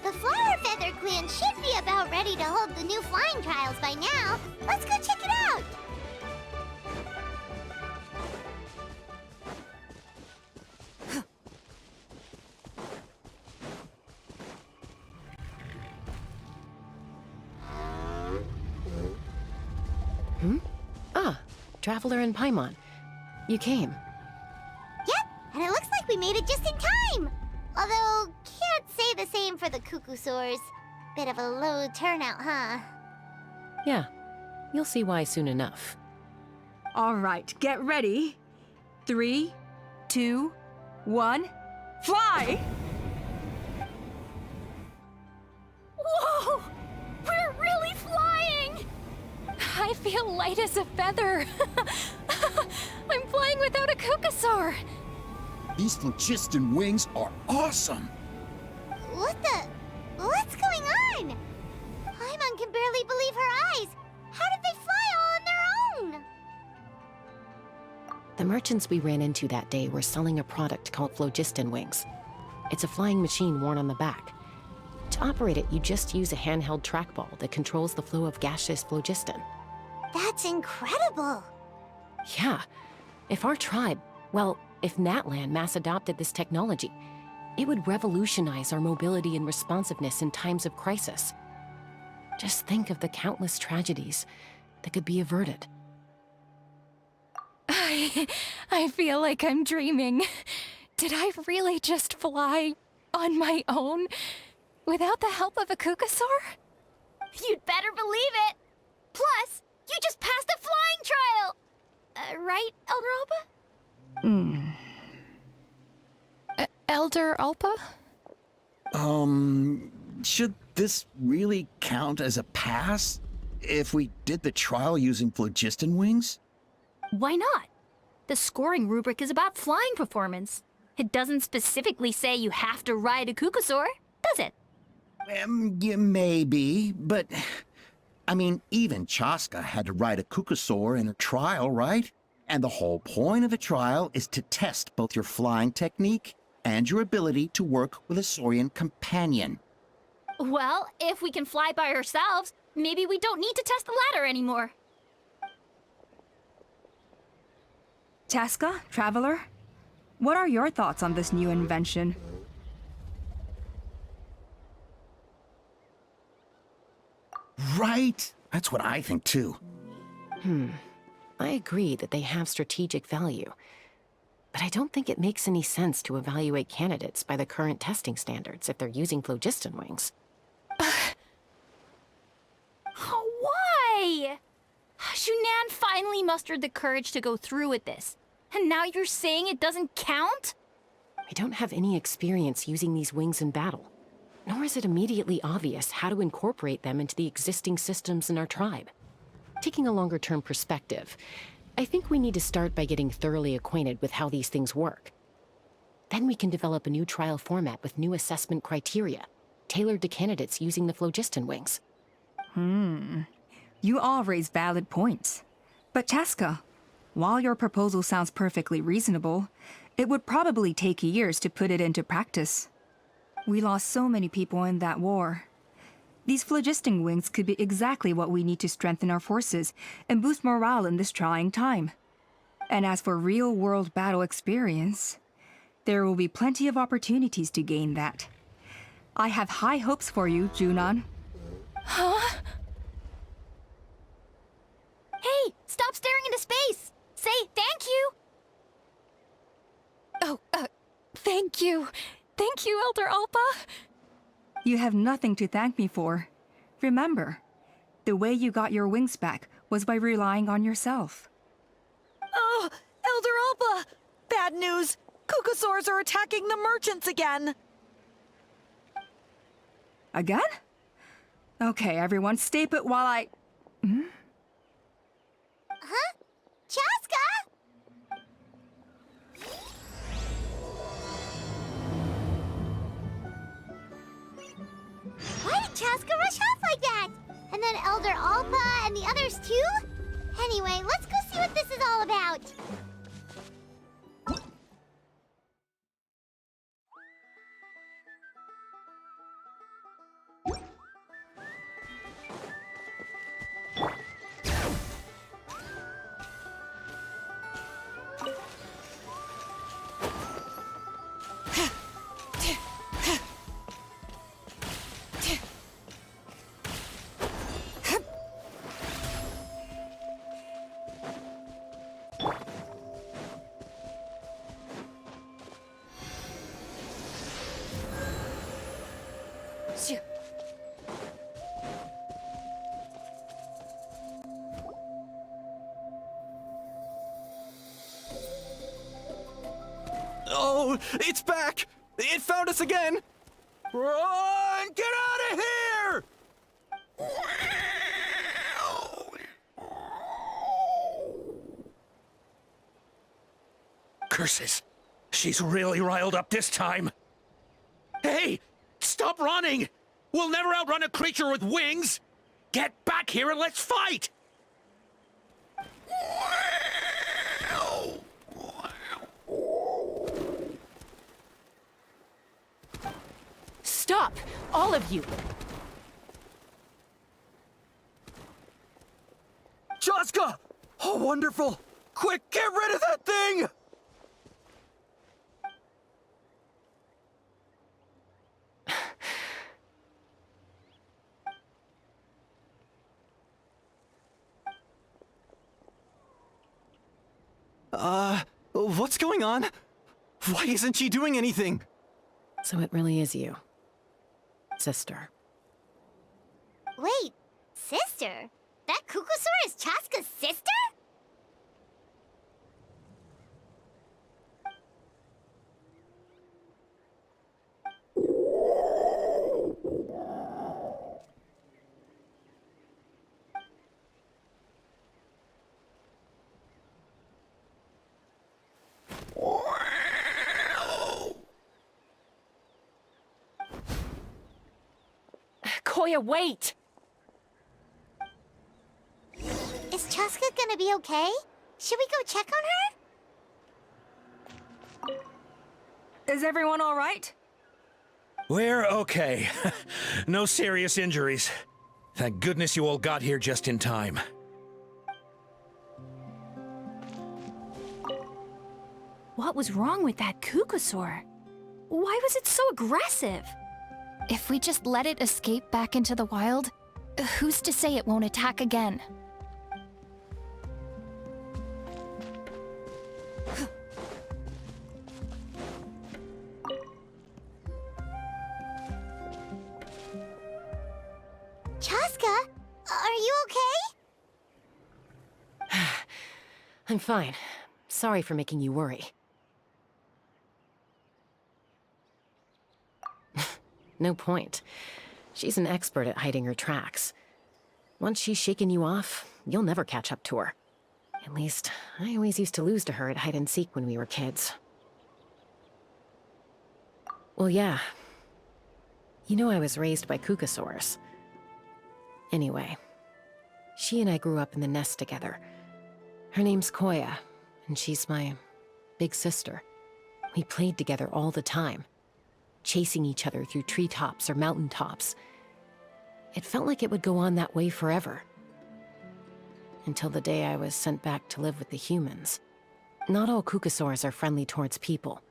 The Flower Feather Clan should be about ready to hold the new flying trials by now. Let's go check it out! Ah, Traveler and Paimon. You came. Yep, and it looks like we made it just in time! Although, can't say the same for the Cuckoosaurs. Bit of a low turnout, huh? Yeah, you'll see why soon enough. All right, get ready. 3, 2, 1, fly! Whoa! We're really flying! I feel light as a feather. I'm flying without a Cuckoosaur. These phlogiston wings are awesome! What's going on? Paimon can barely believe her eyes. How did they fly all on their own? The merchants we ran into that day were selling a product called phlogiston wings. It's a flying machine worn on the back. To operate it, you just use a handheld trackball that controls the flow of gaseous phlogiston. That's incredible. Yeah, if our tribe, well, if Natlan mass adopted this technology, it would revolutionize our mobility and responsiveness in times of crisis. Just think of the countless tragedies that could be averted. I feel like I'm dreaming. Did I really just fly on my own without the help of a Cuckoosaur? You'd better believe it! Plus, you just passed a flying trial! Right, Elder Alpa? Elder Alpa? Should this really count as a pass? If we did the trial using phlogiston wings? Why not? The scoring rubric is about flying performance. It doesn't specifically say you have to ride a Cuckoosaur, does it? Yeah, maybe, but... I mean, even Chasca had to ride a Cuckoosaur in her trial, right? And the whole point of the trial is to test both your flying technique and your ability to work with a Saurian companion. Well, if we can fly by ourselves, maybe we don't need to test the ladder anymore. Chasca, Traveler, what are your thoughts on this new invention? Right? That's what I think too. I agree that they have strategic value, but I don't think it makes any sense to evaluate candidates by the current testing standards if they're using phlogiston wings. Why? Shunan finally mustered the courage to go through with this. And now you're saying it doesn't count? I don't have any experience using these wings in battle, nor is it immediately obvious how to incorporate them into the existing systems in our tribe. Taking a longer-term perspective, I think we need to start by getting thoroughly acquainted with how these things work. Then we can develop a new trial format with new assessment criteria, tailored to candidates using the phlogiston wings. You all raise valid points. But Chasca, while your proposal sounds perfectly reasonable, it would probably take years to put it into practice. We lost so many people in that war. These phlogiston wings could be exactly what we need to strengthen our forces and boost morale in this trying time. And as for real-world battle experience, there will be plenty of opportunities to gain that. I have high hopes for you, Junon. Huh? Hey, stop staring into space! Say thank you! Oh, thank you. Thank you, Elder Alpa. You have nothing to thank me for. Remember, the way you got your wings back was by relying on yourself. Oh, Elder Alpa! Bad news! Cuckoosaurs are attacking the merchants again! Again? Okay, everyone, stay put while I... Huh? Chasca? Why did Chasca rush off like that? And then Elder Alpa and the others too? Anyway, let's go see what this is all about. It's back! It found us again! Run! Get out of here! Curses! She's really riled up this time. Hey! Stop running! We'll never outrun a creature with wings! Get back here and let's fight! Stop! All of you! Chasca! Oh, wonderful! Quick, get rid of that thing! What's going on? Why isn't she doing anything? So it really is you, sister. Wait, sister? That Kukusaur is Chasca's sister? Koya, wait! Is Chasca gonna be okay? Should we go check on her? Is everyone all right? We're okay. No serious injuries. Thank goodness you all got here just in time. What was wrong with that Kukusaur? Why was it so aggressive? If we just let it escape back into the wild, who's to say it won't attack again? Chasca, are you okay? I'm fine. Sorry for making you worry. No point. She's an expert at hiding her tracks. Once she's shaken you off, you'll never catch up to her. At least, I always used to lose to her at hide-and-seek when we were kids. Well, yeah. You know I was raised by Kukusaurs. Anyway, she and I grew up in the nest together. Her name's Koya, and she's my big sister. We played together all the time, chasing each other through treetops or mountaintops. It felt like it would go on that way forever. Until the day I was sent back to live with the humans. Not all Kukusaurs are friendly towards people.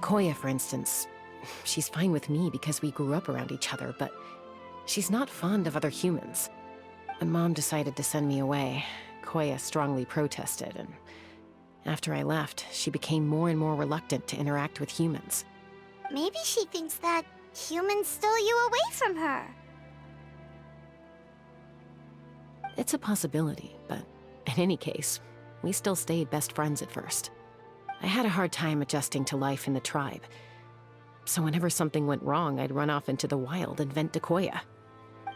Koya, for instance, she's fine with me because we grew up around each other, but she's not fond of other humans. When Mom decided to send me away, Koya strongly protested, and after I left, she became more and more reluctant to interact with humans. Maybe she thinks that humans stole you away from her. It's a possibility, but in any case, we still stayed best friends at first. I had a hard time adjusting to life in the tribe. So whenever something went wrong, I'd run off into the wild and vent to Koya.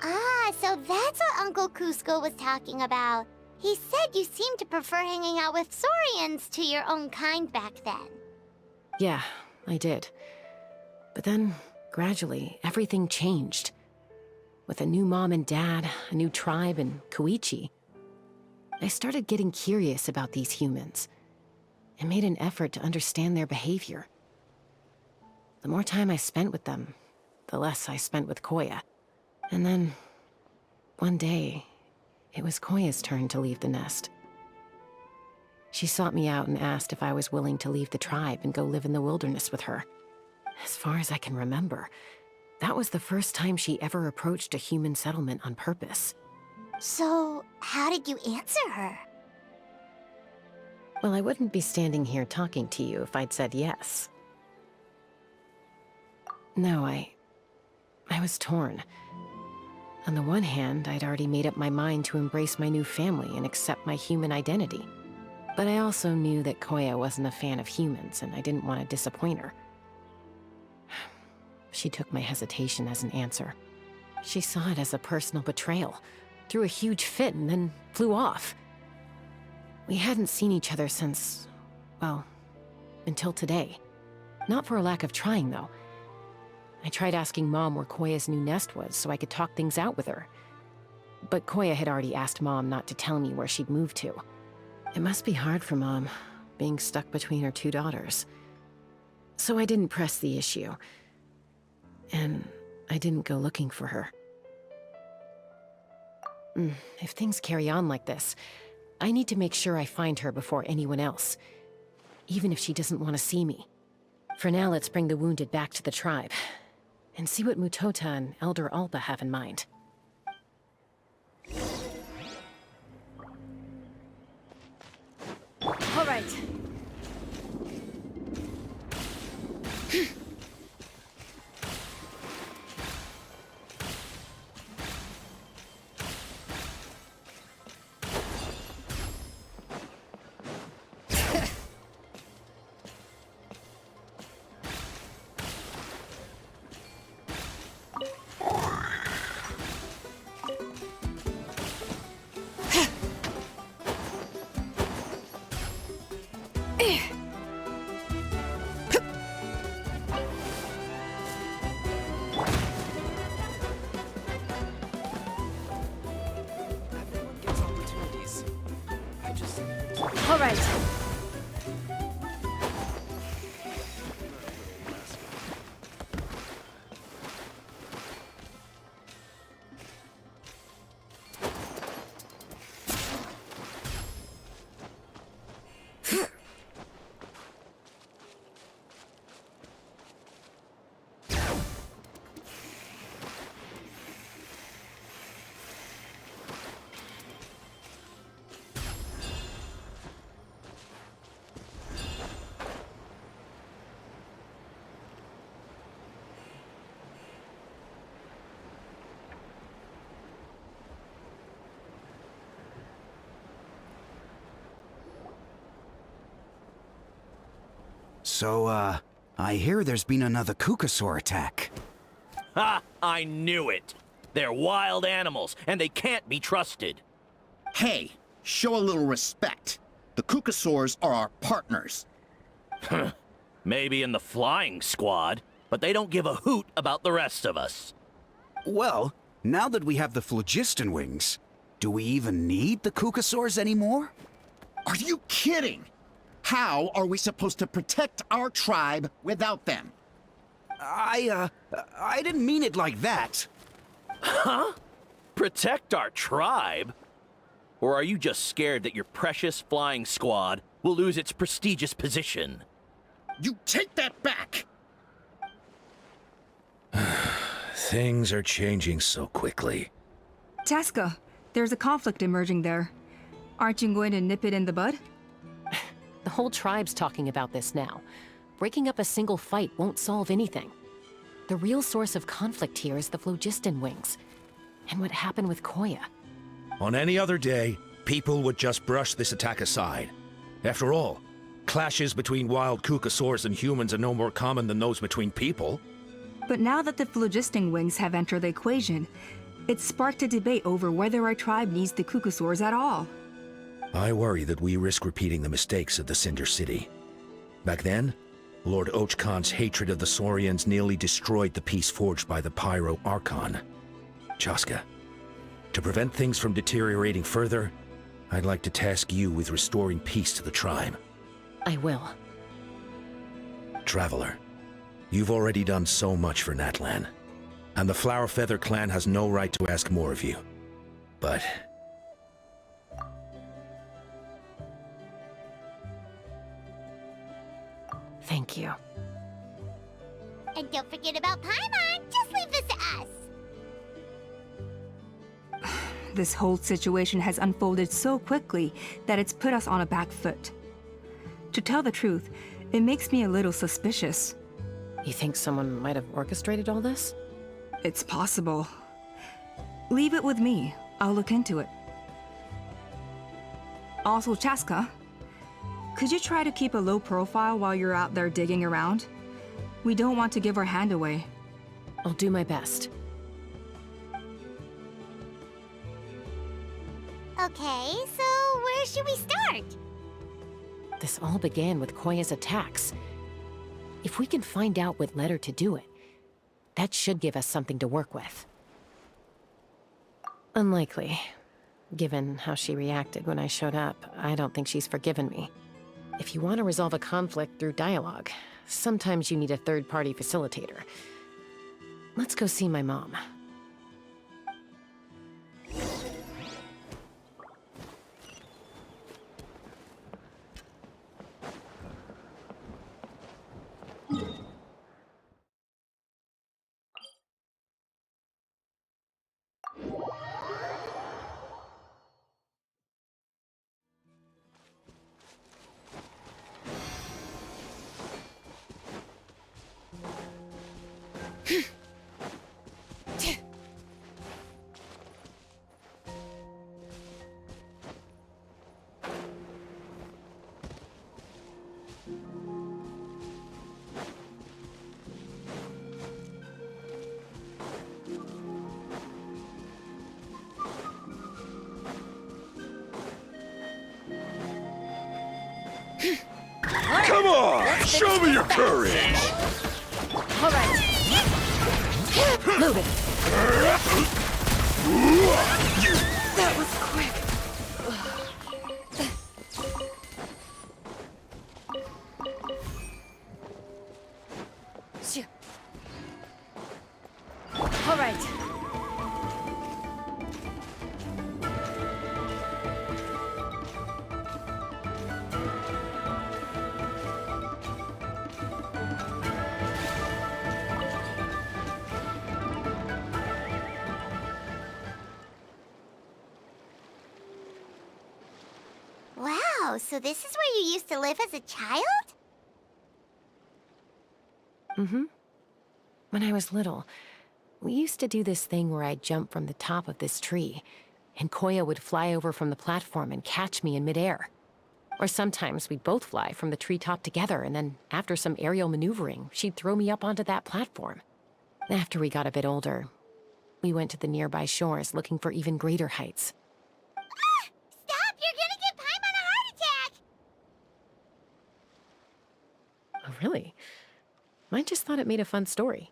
Ah, so that's what Uncle Cusco was talking about. He said you seemed to prefer hanging out with Saurians to your own kind back then. Yeah, I did. But then, gradually, everything changed. With a new mom and dad, a new tribe, and Koichi, I started getting curious about these humans, and made an effort to understand their behavior. The more time I spent with them, the less I spent with Koya. And then, one day, it was Koya's turn to leave the nest. She sought me out and asked if I was willing to leave the tribe and go live in the wilderness with her. As far as I can remember, that was the first time she ever approached a human settlement on purpose. So, how did you answer her? Well, I wouldn't be standing here talking to you if I'd said yes. No, I was torn. On the one hand, I'd already made up my mind to embrace my new family and accept my human identity. But I also knew that Koya wasn't a fan of humans, and I didn't want to disappoint her. She took my hesitation as an answer. She saw it as a personal betrayal, threw a huge fit, and then flew off. We hadn't seen each other since, well, until today. Not for a lack of trying, though. I tried asking Mom where Koya's new nest was so I could talk things out with her. But Koya had already asked Mom not to tell me where she'd moved to. It must be hard for Mom, being stuck between her two daughters. So I didn't press the issue. And I didn't go looking for her. If things carry on like this, I need to make sure I find her before anyone else. Even if she doesn't want to see me. For now, let's bring the wounded back to the tribe. And see what Mutota and Elder Alba have in mind. All right. All right. So, I hear there's been another Kukasaur attack. Ha! I knew it! They're wild animals, and they can't be trusted. Hey, show a little respect. The Kukasaurs are our partners. Maybe in the flying squad, but they don't give a hoot about the rest of us. Well, now that we have the phlogiston wings, do we even need the Kukasaurs anymore? Are you kidding? How are we supposed to protect our tribe without them? I didn't mean it like that. Huh? Protect our tribe? Or are you just scared that your precious flying squad will lose its prestigious position? You take that back! Things are changing so quickly. Chasca, there's a conflict emerging there. Aren't you going to nip it in the bud? The whole tribe's talking about this now. Breaking up a single fight won't solve anything. The real source of conflict here is the phlogiston wings. And what happened with Koya. On any other day, people would just brush this attack aside. After all, clashes between wild Kukasaurs and humans are no more common than those between people. But now that the phlogiston wings have entered the equation, it's sparked a debate over whether our tribe needs the Kukasaurs at all. I worry that we risk repeating the mistakes of the Cinder City. Back then, Lord Ochkon's hatred of the Saurians nearly destroyed the peace forged by the Pyro Archon. Chasca, to prevent things from deteriorating further, I'd like to task you with restoring peace to the tribe. I will. Traveler, you've already done so much for Natlan, and the Flower Feather clan has no right to ask more of you. But thank you. And don't forget about Paimon. Just leave this to us. This whole situation has unfolded so quickly that it's put us on a back foot. To tell the truth, it makes me a little suspicious. You think someone might have orchestrated all this? It's possible. Leave it with me. I'll look into it. Also, Chasca, Could you try to keep a low profile while you're out there digging around? We don't want to give our hand away. I'll do my best. Okay, so where should we start? This all began with Koya's attacks. If we can find out what led her to do it, that should give us something to work with. Unlikely. Given how she reacted when I showed up, I don't think she's forgiven me. If you want to resolve a conflict through dialogue, sometimes you need a third-party facilitator. Let's go see my mom. Come on! Show me your courage! All right. Move it. That was quick. Shoo. All right. Wow, so this is where you used to live as a child? Mm-hmm. When I was little, we used to do this thing where I'd jump from the top of this tree, and Koya would fly over from the platform and catch me in midair. Or sometimes we'd both fly from the treetop together, and then after some aerial maneuvering, she'd throw me up onto that platform. After we got a bit older, we went to the nearby shores looking for even greater heights. Ah! Stop! You're gonna give Paimon a heart attack! Oh, really? I just thought it made a fun story.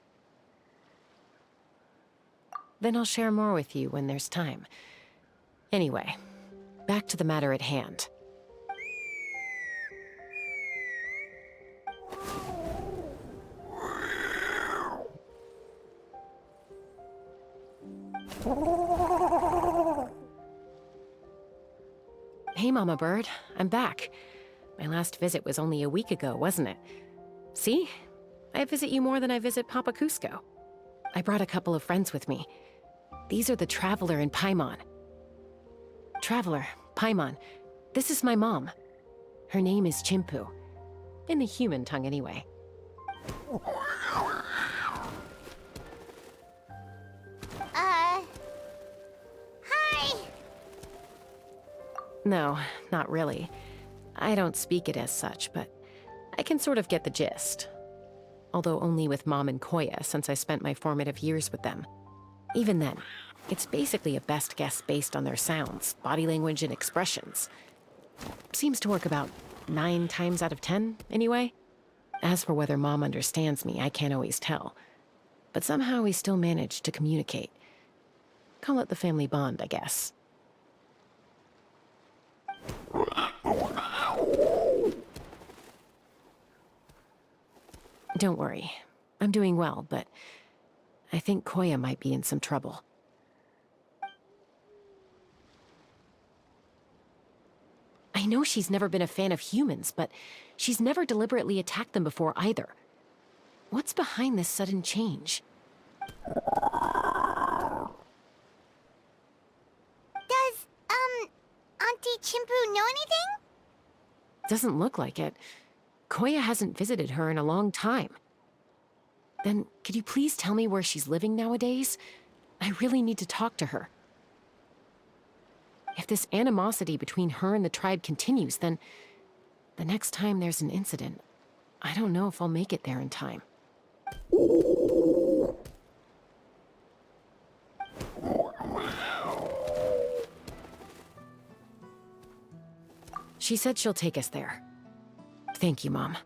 Then I'll share more with you when there's time. Anyway, back to the matter at hand. Hey, Mama Bird. I'm back. My last visit was only a week ago, wasn't it? See? I visit you more than I visit Papa Cusco. I brought a couple of friends with me. These are the Traveler and Paimon. Traveler, Paimon, this is my mom. Her name is Chimpu. In the human tongue, anyway. Hi! No, not really. I don't speak it as such, but I can sort of get the gist. Although only with Mom and Koya, since I spent my formative years with them. Even then, it's basically a best guess based on their sounds, body language, and expressions. Seems to work about 9 times out of 10, anyway. As for whether Mom understands me, I can't always tell. But somehow we still manage to communicate. Call it the family bond, I guess. Don't worry. I'm doing well, but I think Koya might be in some trouble. I know she's never been a fan of humans, but she's never deliberately attacked them before either. What's behind this sudden change? Does, Auntie Chimpu know anything? Doesn't look like it. Koya hasn't visited her in a long time. Then, could you please tell me where she's living nowadays? I really need to talk to her. If this animosity between her and the tribe continues, then The next time there's an incident, I don't know if I'll make it there in time. She said she'll take us there. Thank you, Mom.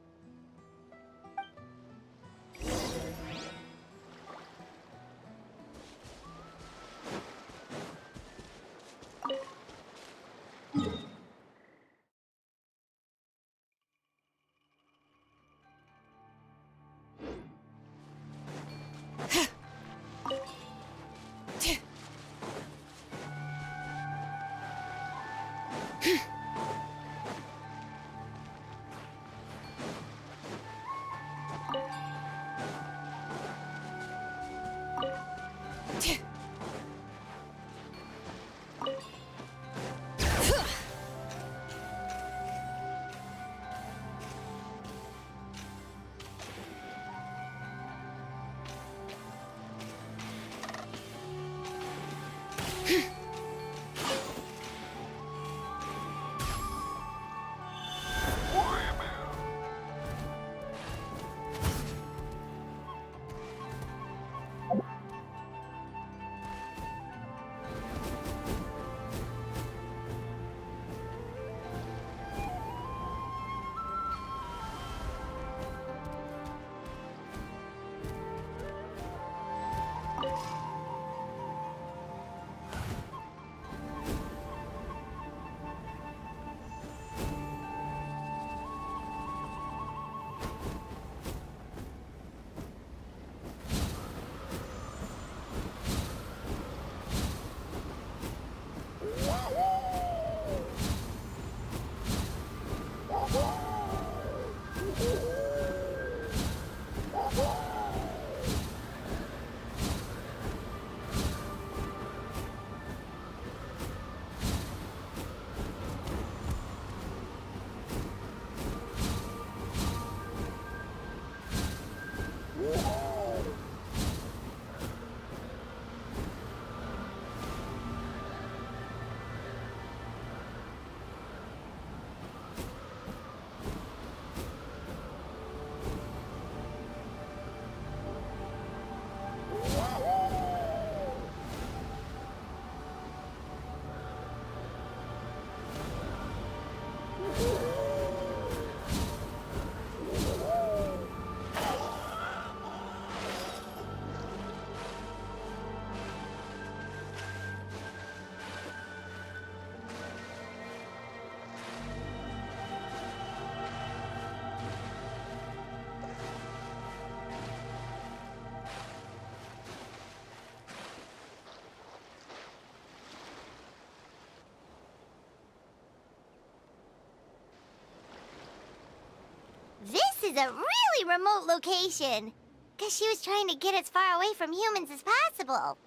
This is a really remote location. Guess she was trying to get as far away from humans as possible.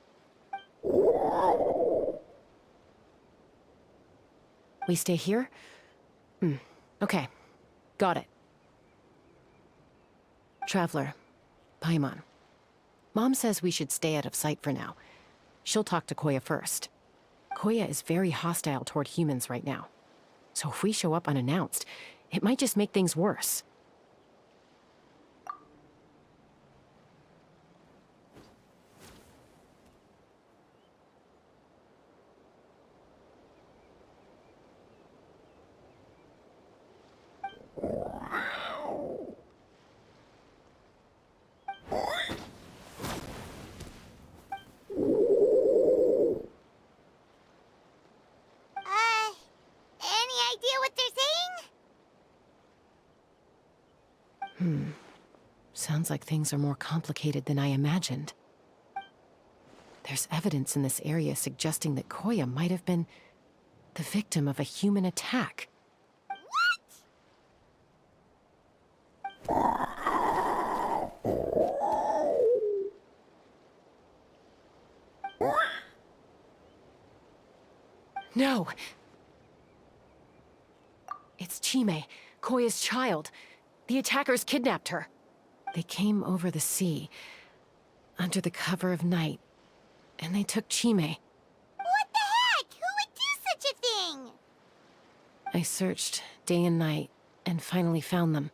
We stay here? Okay. Got it. Traveler, Paimon. Mom says we should stay out of sight for now. She'll talk to Koya first. Koya is very hostile toward humans right now. So if we show up unannounced, it might just make things worse. Any idea what they're saying? Sounds like things are more complicated than I imagined. There's evidence in this area suggesting that Koya might have been the victim of a human attack. No! It's Chime, Koya's child. The attackers kidnapped her. They came over the sea, under the cover of night, and they took Chime. What the heck? Who would do such a thing? I searched day and night, and finally found them.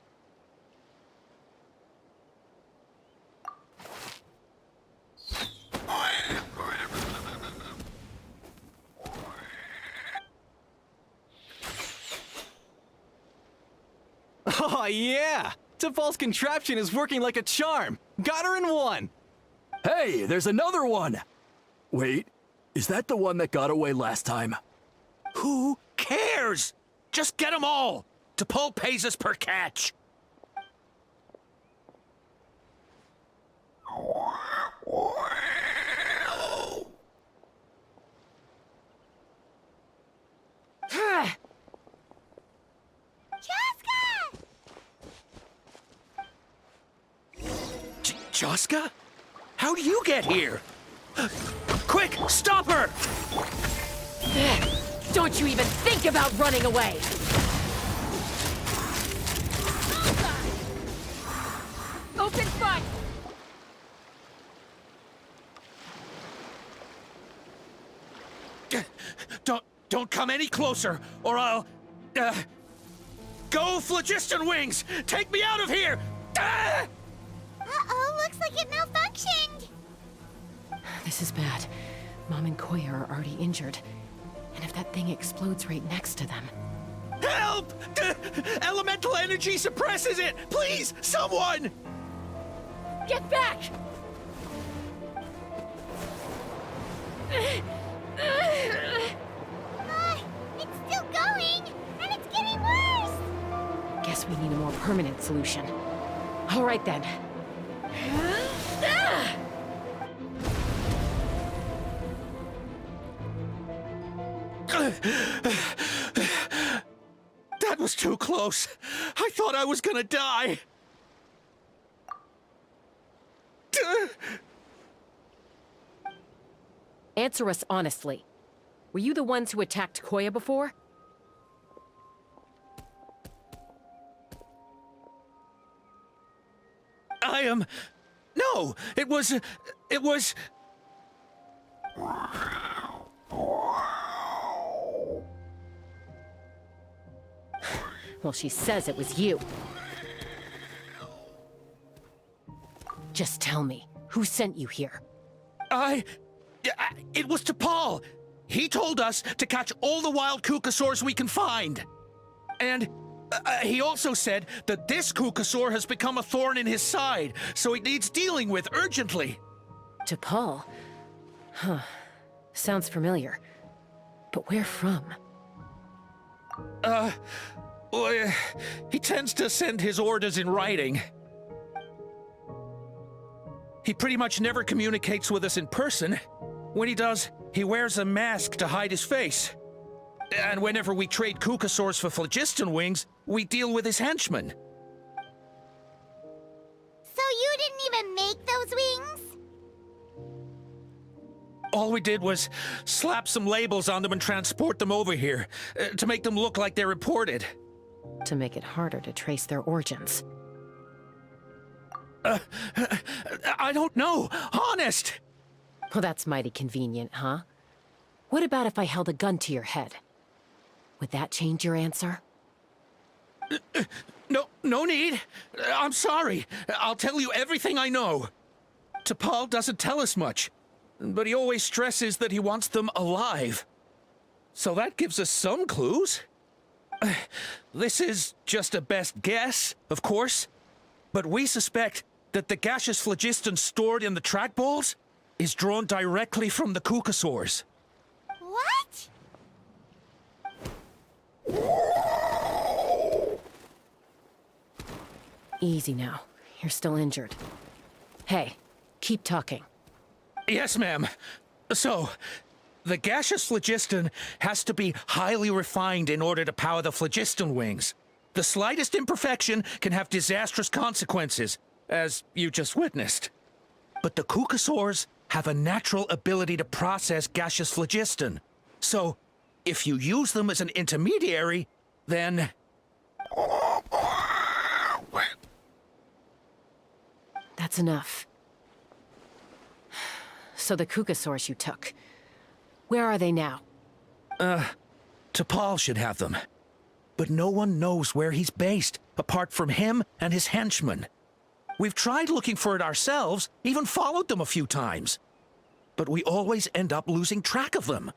Oh, yeah! T'Pol's contraption is working like a charm! Got her in one! Hey, there's another one! Wait, is that the one that got away last time? Who cares? Just get them all! T'Pol pays us per catch! Chasca! Chasca? How'd you get here? Quick, stop her! Don't you even think about running away! Open fire! Don't come any closer, or I'll... Go, Phlogiston Wings! Take me out of here! Uh-oh, looks like it malfunctioned. This is bad. Mom and Koya are already injured. And if that thing explodes right next to them... Help! Elemental energy suppresses it! Please, someone! Get back! It's still going, and it's getting worse. Guess we need a more permanent solution. All right then. That was too close. I thought I was gonna die. Answer us honestly. Were you the ones who attacked Koya before? I am... No, it was... Well, she says it was you. Just tell me, who sent you here? It was T'Pol. He told us to catch all the wild Kukasaurs we can find. And he also said that this Kukasaur has become a thorn in his side, so it needs dealing with urgently. T'Pol? Huh. Sounds familiar. But where from? Well, he tends to send his orders in writing. He pretty much never communicates with us in person. When he does, he wears a mask to hide his face. And whenever we trade Kukasaurs for Phlogiston Wings, we deal with his henchmen. So you didn't even make those wings? All we did was slap some labels on them and transport them over here, to make them look like they're imported. To make it harder to trace their origins. I don't know, honest! Well, that's mighty convenient, huh? What about if I held a gun to your head? Would that change your answer? No need. I'm sorry. I'll tell you everything I know. T'Pol doesn't tell us much, but he always stresses that he wants them alive. So that gives us some clues. This is just a best guess, of course, but we suspect that the gaseous phlogiston stored in the trackballs is drawn directly from the Kukasaurs. What? Easy now. You're still injured. Hey, keep talking. Yes, ma'am. So, the gaseous phlogiston has to be highly refined in order to power the phlogiston wings. The slightest imperfection can have disastrous consequences, as you just witnessed. But the Kukasaurs have a natural ability to process gaseous phlogiston. So, if you use them as an intermediary, then... That's enough. So the Kukasaurs you took, where are they now? T'Pol should have them. but no one knows where he's based, apart from him and his henchmen. We've tried looking for it ourselves, even followed them a few times. But we always end up losing track of them.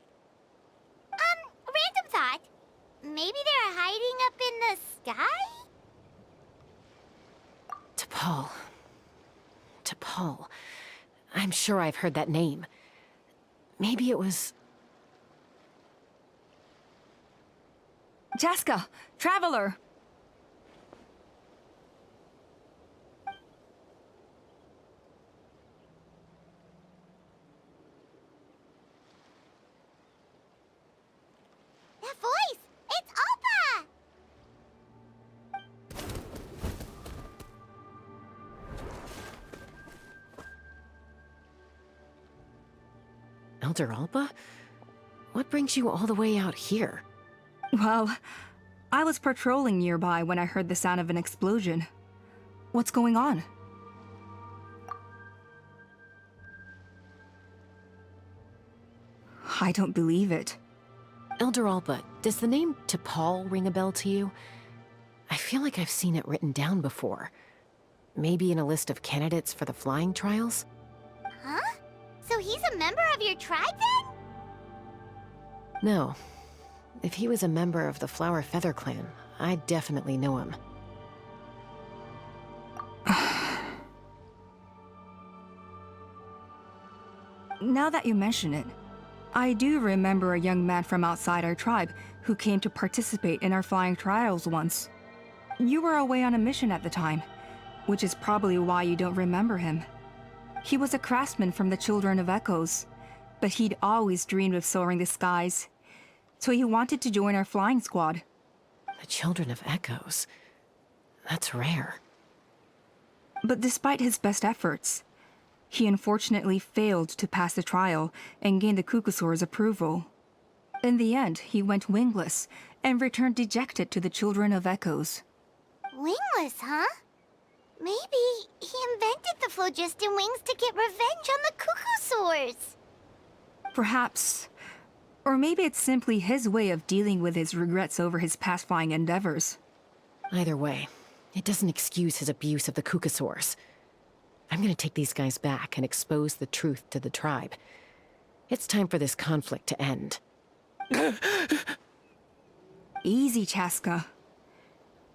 Random thought. Maybe they're hiding up in the sky? T'Pol. I'm sure I've heard that name. Maybe it was... Chasca, traveler! That voice! It's Alpa! Elder Alba? What brings you all the way out here? Well, I was patrolling nearby when I heard the sound of an explosion. What's going on? I don't believe it. Elder Alba, does the name T'Pol ring a bell to you? I feel like I've seen it written down before. Maybe in a list of candidates for the flying trials? Huh? So he's a member of your tribe then? No. If he was a member of the Flower Feather clan, I'd definitely know him. Now that you mention it, I do remember a young man from outside our tribe who came to participate in our flying trials once. You were away on a mission at the time, which is probably why you don't remember him. He was a craftsman from the Children of Echoes, but he'd always dreamed of soaring the skies, so he wanted to join our flying squad. The Children of Echoes? That's rare. But despite his best efforts, he unfortunately failed to pass the trial and gain the Kukusaur's approval. In the end, he went wingless and returned dejected to the Children of Echoes. Wingless, huh? Maybe he invented the phlogiston wings to get revenge on the Kukusaurs. Perhaps. Or maybe it's simply his way of dealing with his regrets over his past flying endeavors. Either way, it doesn't excuse his abuse of the Kukusaurs. I'm gonna take these guys back and expose the truth to the tribe. It's time for this conflict to end. Easy, Chasca.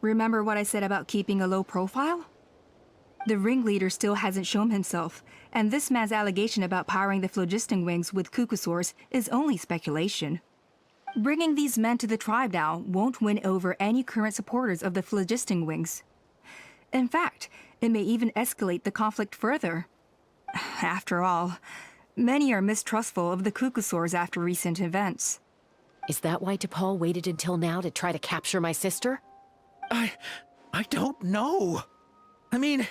Remember what I said about keeping a low profile? The ringleader still hasn't shown himself, and this man's allegation about powering the phlogiston wings with Kukusaurs is only speculation. Bringing these men to the tribe now won't win over any current supporters of the phlogiston wings. In fact, it may even escalate the conflict further. After all, many are mistrustful of the Kukusaurs after recent events. Is that why T'Pol waited until now to try to capture my sister? I don't know. I mean,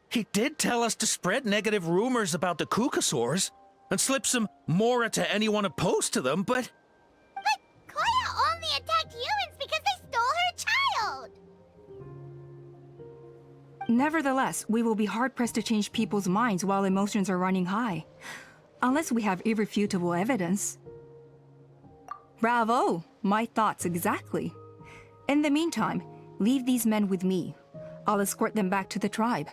he did tell us to spread negative rumors about the Kukusaurs and slip some Mora to anyone opposed to them, but... But Koya only attacked humans because they stole her child! Nevertheless, we will be hard-pressed to change people's minds while emotions are running high. Unless we have irrefutable evidence. Bravo! My thoughts exactly. In the meantime, leave these men with me. I'll escort them back to the tribe.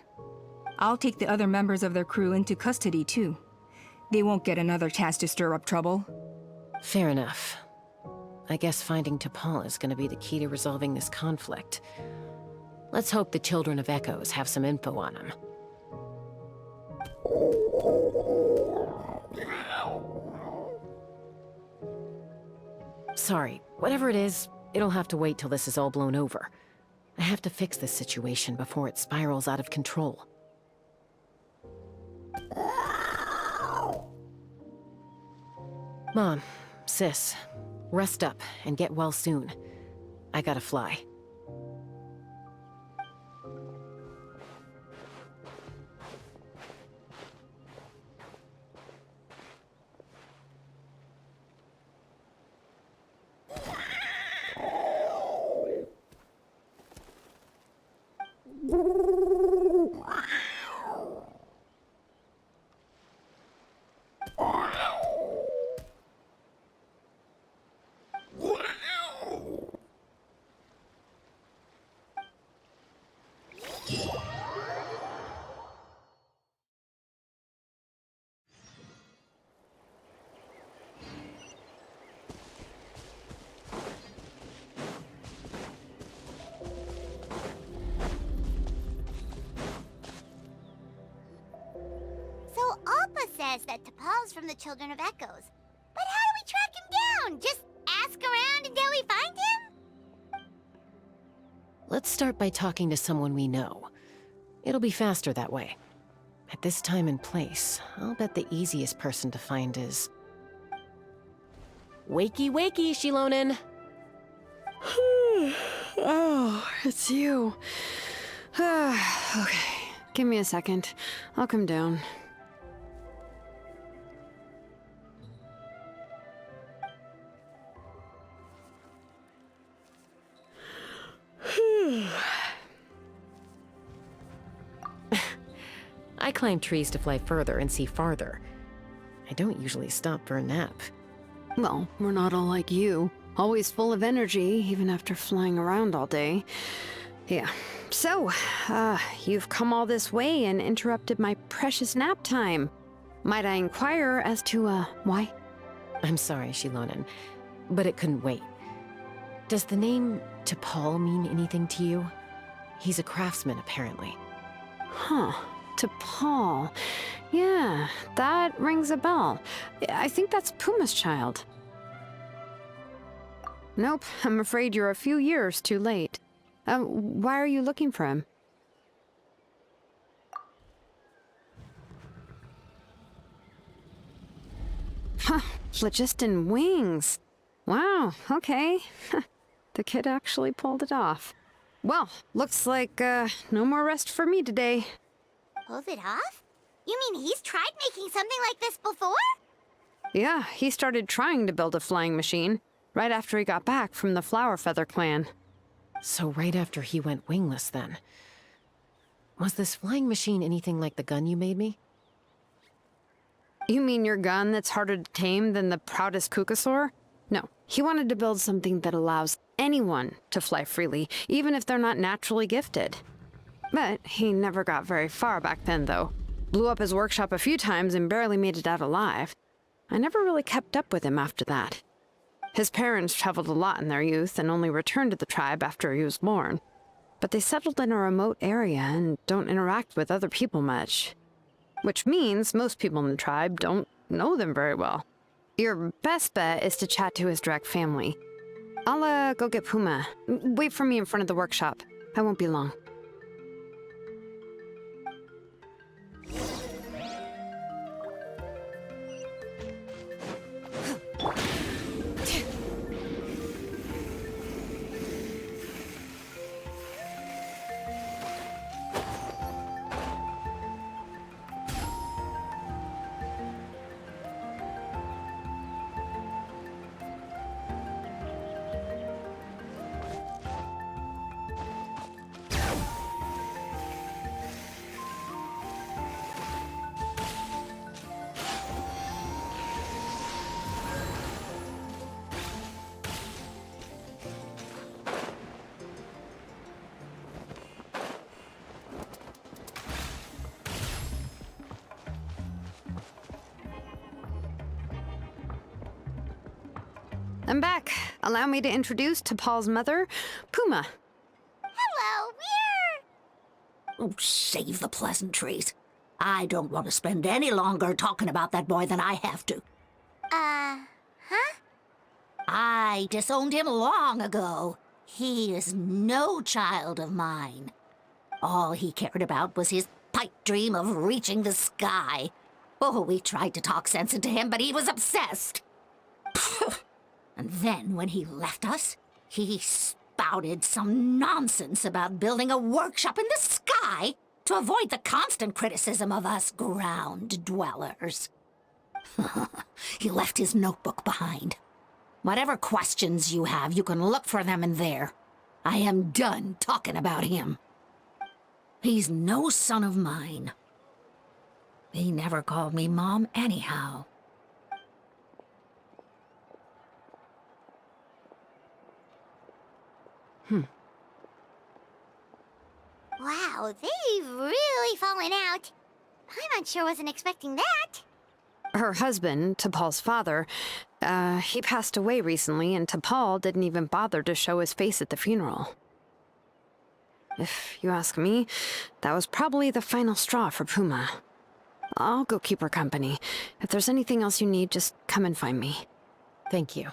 I'll take the other members of their crew into custody too. They won't get another chance to stir up trouble. Fair enough. I guess finding T'Pol is gonna be the key to resolving this conflict. Let's hope the Children of Echoes have some info on him. Sorry, whatever it is, it'll have to wait till this is all blown over. I have to fix this situation before it spirals out of control. Mom, sis, rest up and get well soon. I gotta fly. says that T'Pol's from the Children of Echoes. But how do we track him down? Just ask around until we find him? Let's start by talking to someone we know. It'll be faster that way. At this time and place, I'll bet the easiest person to find is... Wakey, wakey, Shilonen! Oh, it's you. Okay, give me a second. I'll come down. I climb trees to fly further and see farther. I don't usually stop for a nap. Well, we're not all like you. Always full of energy, even after flying around all day. Yeah. So, you've come all this way and interrupted my precious nap time. Might I inquire as to, why? I'm sorry, Shilonen, but it couldn't wait. Does the name T'Pol mean anything to you? He's a craftsman, apparently. Huh. T'Pol. Yeah, that rings a bell. I think that's Puma's child. Nope, I'm afraid you're a few years too late. Why are you looking for him? Huh, phlogiston wings. Wow, okay. The kid actually pulled it off. Well, looks like, no more rest for me today. Pulled it off? You mean he's tried making something like this before? Yeah, he started trying to build a flying machine right after he got back from the Flower Feather clan. So right after he went wingless, then. Was this flying machine anything like the gun you made me? You mean your gun that's harder to tame than the proudest Kukasaur? No, he wanted to build something that allows anyone to fly freely, even if they're not naturally gifted. But he never got very far back then, though. Blew up his workshop a few times and barely made it out alive. I never really kept up with him after that. His parents traveled a lot in their youth and only returned to the tribe after he was born. But they settled in a remote area and don't interact with other people much. Which means most people in the tribe don't know them very well. Your best bet is to chat to his direct family. I'll, go get Puma. Wait for me in front of the workshop. I won't be long. I'm back. Allow me to introduce T'Pol's mother, Puma. Hello, we're... Oh, save the pleasantries. I don't want to spend any longer talking about that boy than I have to. Huh? I disowned him long ago. He is no child of mine. All he cared about was his pipe dream of reaching the sky. Oh, we tried to talk sense into him, but he was obsessed. And then, when he left us, he spouted some nonsense about building a workshop in the sky to avoid the constant criticism of us ground dwellers. He left his notebook behind. Whatever questions you have, you can look for them in there. I am done talking about him. He's no son of mine. He never called me Mom anyhow. Wow, they've really fallen out. Paimon sure wasn't expecting that. Her husband, T'Pol's father, he passed away recently, and T'Pol didn't even bother to show his face at the funeral. If you ask me, that was probably the final straw for Puma. I'll go keep her company. If there's anything else you need, just come and find me. Thank you.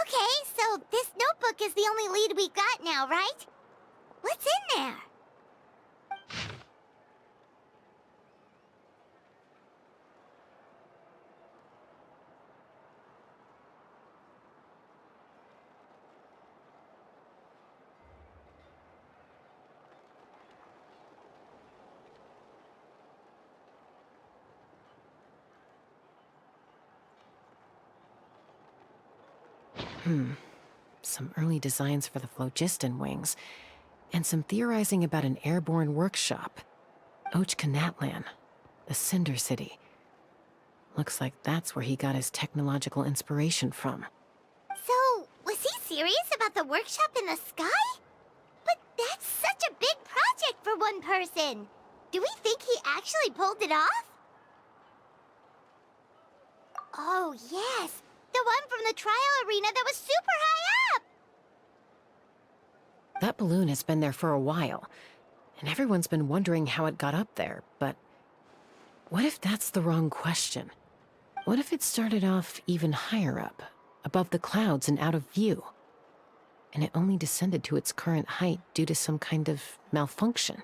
Okay, so this notebook is the only lead we got now, right? What's in there? Some early designs for the phlogiston wings, and some theorizing about an airborne workshop. Ochkanatlan, the Cinder City. Looks like that's where he got his technological inspiration from. So, was he serious about the workshop in the sky? But that's such a big project for one person. Do we think he actually pulled it off? Oh, yes. The one from the trial arena that was super high up! That balloon has been there for a while, and everyone's been wondering how it got up there, but what if that's the wrong question? What if it started off even higher up, above the clouds and out of view, and it only descended to its current height due to some kind of malfunction?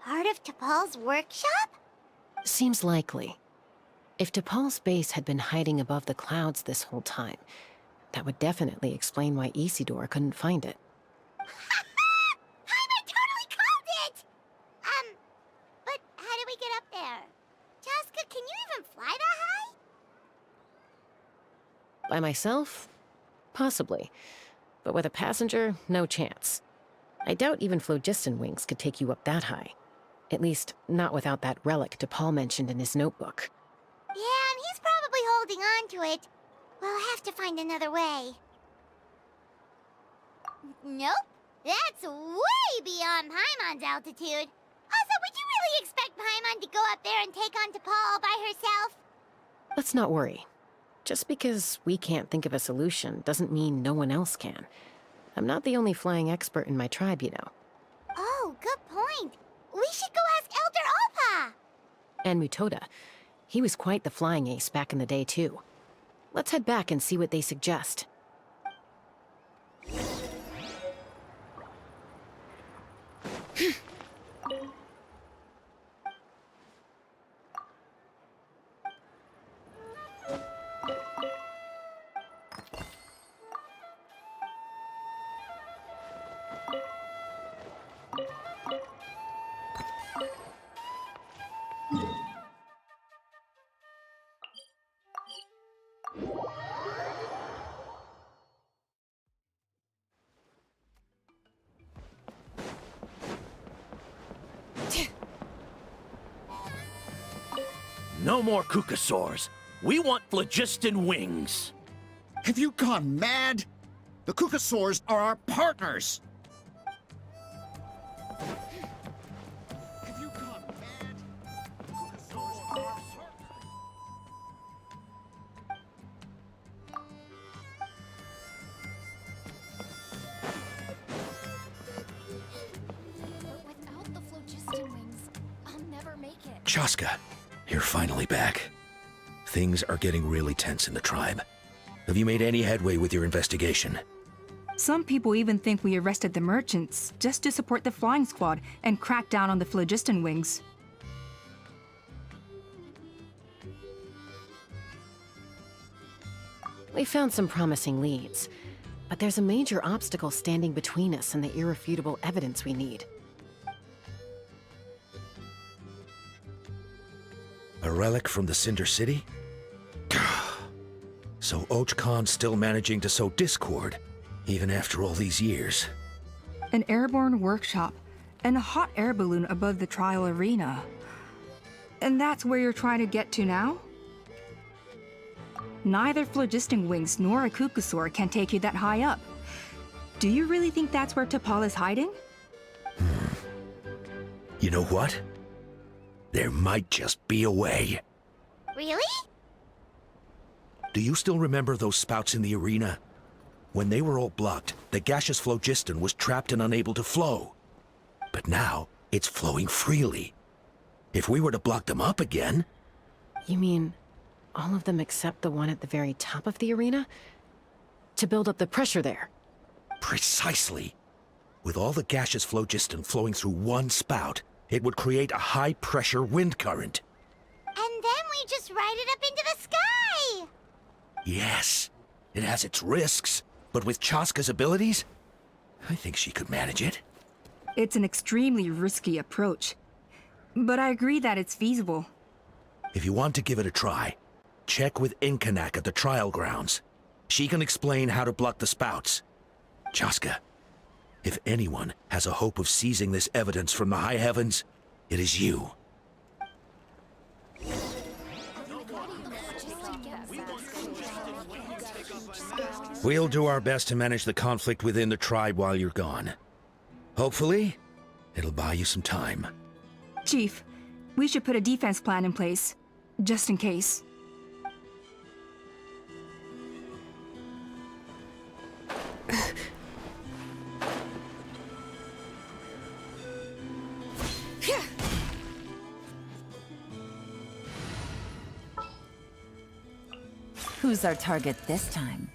Part of T'Pol's workshop? Seems likely. If T'Pol's base had been hiding above the clouds this whole time, that would definitely explain why Isidore couldn't find it. Paimon totally called it! But how do we get up there? Chasca, can you even fly that high? By myself? Possibly. But with a passenger, no chance. I doubt even phlogiston wings could take you up that high. At least, not without that relic T'Pol mentioned in his notebook. Yeah, and he's probably holding on to it. We'll have to find another way. Nope. That's way beyond Paimon's altitude. Also, would you really expect Paimon to go up there and take on T'Pol all by herself? Let's not worry. Just because we can't think of a solution doesn't mean no one else can. I'm not the only flying expert in my tribe, you know. Oh, good point. We should go ask Elder Alpa! And Mutoda. He was quite the flying ace back in the day, too. Let's head back and see what they suggest. No more Kukasaurs. We want phlogiston wings. Have you gone mad? The Kukasaurs are our partners! Have you gone mad? The Kukasaurs are our partners! But without the phlogiston wings, I'll never make it. Chasca, you're finally back. Things are getting really tense in the tribe. Have you made any headway with your investigation? Some people even think we arrested the merchants just to support the flying squad and crack down on the phlogiston wings. We found some promising leads, but there's a major obstacle standing between us and the irrefutable evidence we need. A relic from the Cinder City? So Ochkan's still managing to sow discord, even after all these years. An airborne workshop and a hot air balloon above the trial arena. And that's where you're trying to get to now? Neither phlogiston wings nor a Kukusaur can take you that high up. Do you really think that's where T'Pol is hiding? You know what? There might just be a way. Really? Do you still remember those spouts in the arena? When they were all blocked, the gaseous phlogiston was trapped and unable to flow. But now, it's flowing freely. If we were to block them up again... You mean all of them except the one at the very top of the arena? To build up the pressure there? Precisely. With all the gaseous phlogiston flowing through one spout, it would create a high-pressure wind current. And then we just ride it up into the sky! Yes, it has its risks, but with Chasca's abilities, I think she could manage it. It's an extremely risky approach, but I agree that it's feasible. If you want to give it a try, check with Inkanak at the trial grounds. She can explain how to block the spouts. Chasca, if anyone has a hope of seizing this evidence from the high heavens, it is you. We'll do our best to manage the conflict within the tribe while you're gone. Hopefully, it'll buy you some time. Chief, we should put a defense plan in place, just in case. Who's our target this time?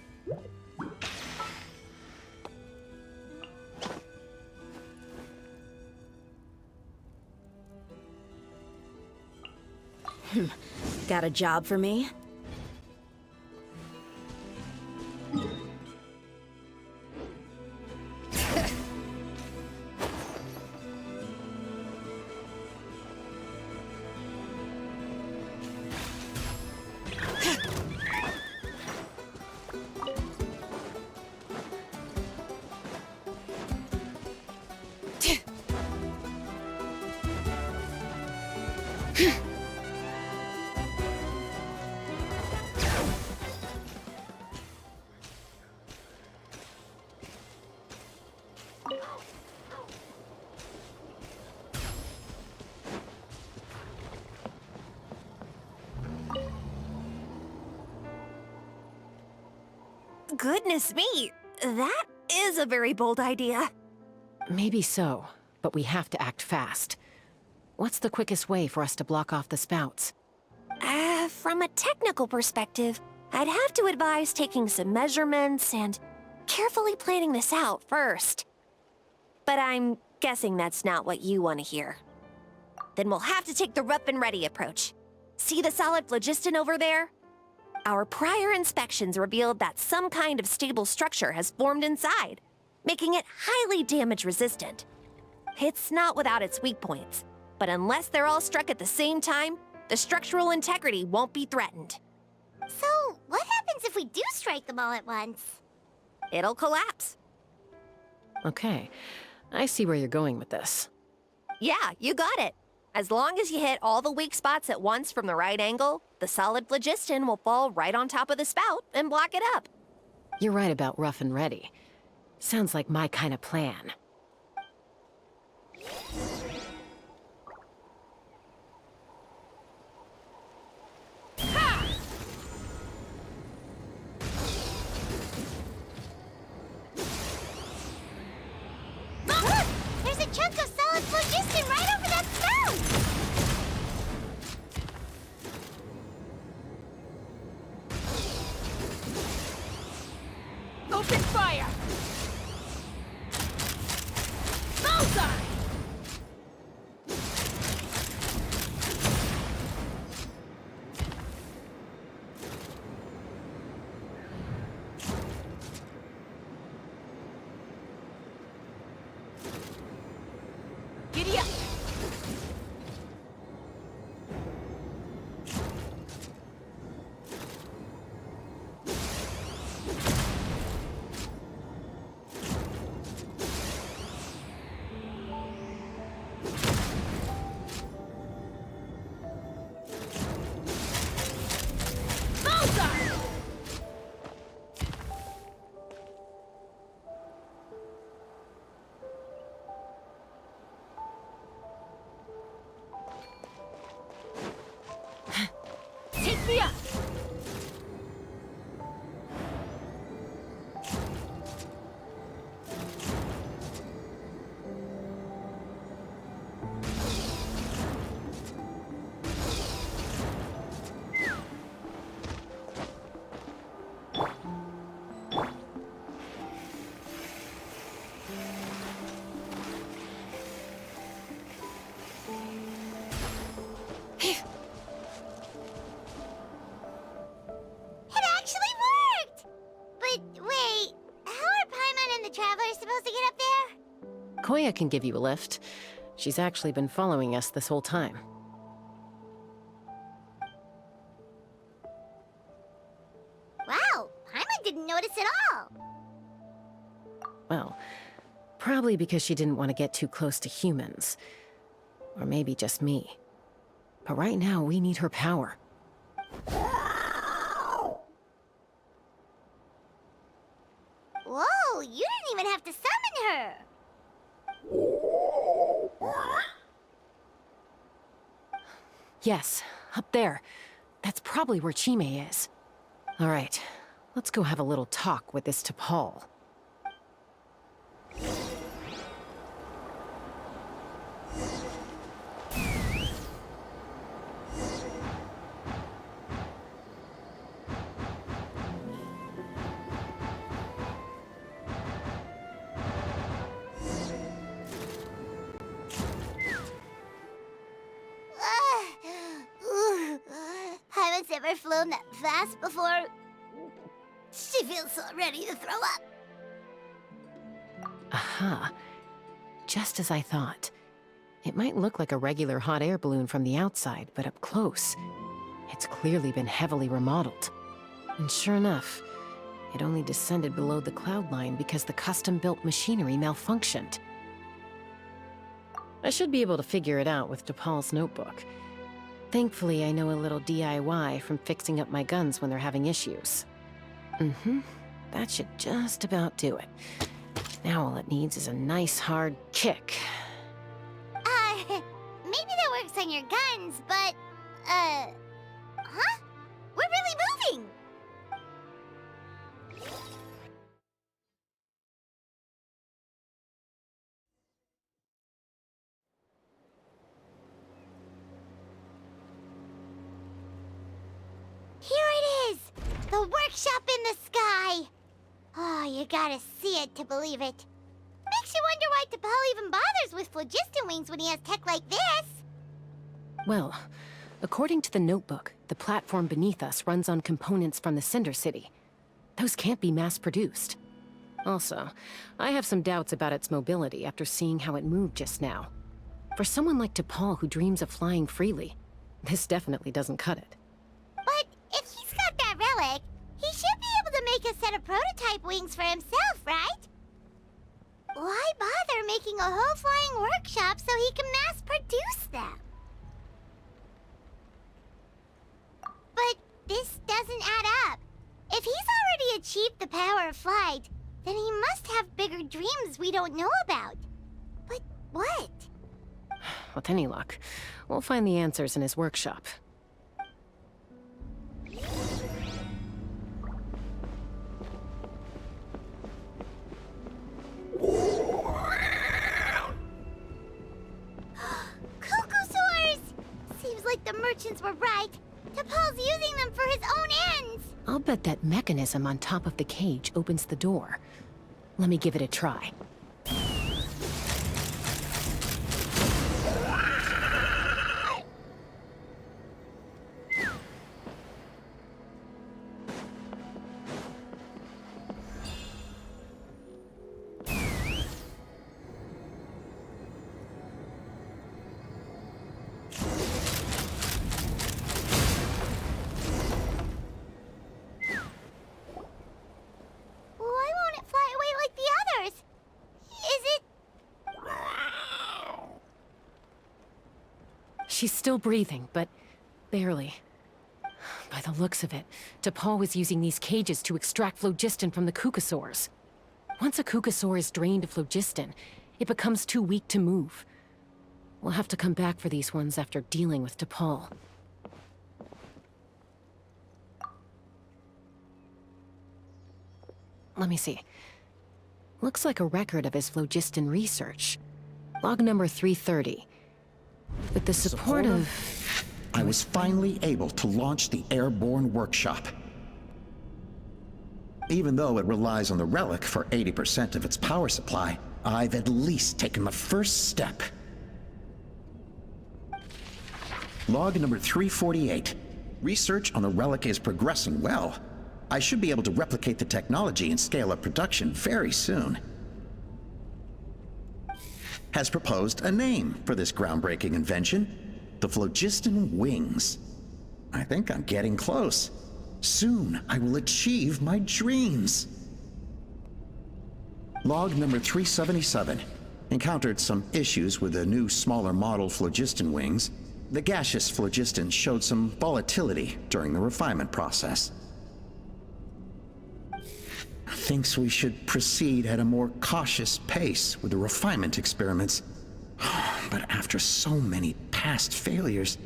Got a job for me? Goodness me, that is a very bold idea. Maybe so, but we have to act fast. What's the quickest way for us to block off the spouts? From a technical perspective, I'd have to advise taking some measurements and carefully planning this out first. But I'm guessing that's not what you want to hear. Then we'll have to take the rough and ready approach. See the solid phlogiston over there? Our prior inspections revealed that some kind of stable structure has formed inside, making it highly damage resistant. It's not without its weak points, but unless they're all struck at the same time, the structural integrity won't be threatened. So, what happens if we do strike them all at once? It'll collapse. Okay, I see where you're going with this. Yeah, you got it. As long as you hit all the weak spots at once from the right angle, the solid phlogiston will fall right on top of the spout and block it up. You're right about rough and ready. Sounds like my kind of plan. Look! There's a chunk of solid phlogiston right over that spout! Open fire! Bullseye! Giddy up! Sequoia can give you a lift. She's actually been following us this whole time. Wow, Paimon didn't notice at all. Well, probably because she didn't want to get too close to humans. Or maybe just me. But right now, we need her power. Whoa, you didn't even have to summon her. Yes, up there. That's probably where Chime is. All right, let's go have a little talk with this T'Pol. Paimon's never flown that fast before. She feels so ready to throw up. Aha. Just as I thought. It might look like a regular hot air balloon from the outside, but up close, it's clearly been heavily remodeled. And sure enough, it only descended below the cloud line because the custom-built machinery malfunctioned. I should be able to figure it out with T'Pol's notebook. Thankfully, I know a little DIY from fixing up my guns when they're having issues. That should just about do it. Now all it needs is a nice hard kick. Maybe that works on your guns, but, huh? We're really moving! Here it is! The workshop in the sky! Oh, you gotta see it to believe it. Makes you wonder why T'Pol even bothers with phlogiston wings when he has tech like this. Well, according to the notebook, the platform beneath us runs on components from the Cinder City. Those can't be mass-produced. Also, I have some doubts about its mobility after seeing how it moved just now. For someone like T'Pol who dreams of flying freely, this definitely doesn't cut it. But if he's got that relic, he should be able to make a set of prototype wings for himself, right? Why bother making a whole flying workshop so he can mass-produce them? But this doesn't add up. If he's already achieved the power of flight, then he must have bigger dreams we don't know about. But what? With any luck, we'll find the answers in his workshop. Cuckoosaurs! Seems like the merchants were right. T'Pol's using them for his own ends. I'll bet that mechanism on top of the cage opens the door. Let me give it a try. Why won't it fly away like the others? Is it... She's still breathing, but barely. By the looks of it, T'Pol was using these cages to extract phlogiston from the Cuckosaurs. Once a Cuckosaur is drained of phlogiston, it becomes too weak to move. We'll have to come back for these ones after dealing with T'Pol. Let me see. Looks like a record of his phlogiston research. Log number 330. With the support of... I was finally able to launch the airborne workshop. Even though it relies on the relic for 80% of its power supply, I've at least taken the first step. Log number 348. Research on the relic is progressing well. I should be able to replicate the technology and scale up production very soon. has proposed a name for this groundbreaking invention: the phlogiston wings. I think I'm getting close. Soon I will achieve my dreams. Log number 377. Encountered some issues with the new, smaller model phlogiston wings. The gaseous phlogiston showed some volatility during the refinement process. Thinks we should proceed at a more cautious pace with the refinement experiments. But after so many past failures,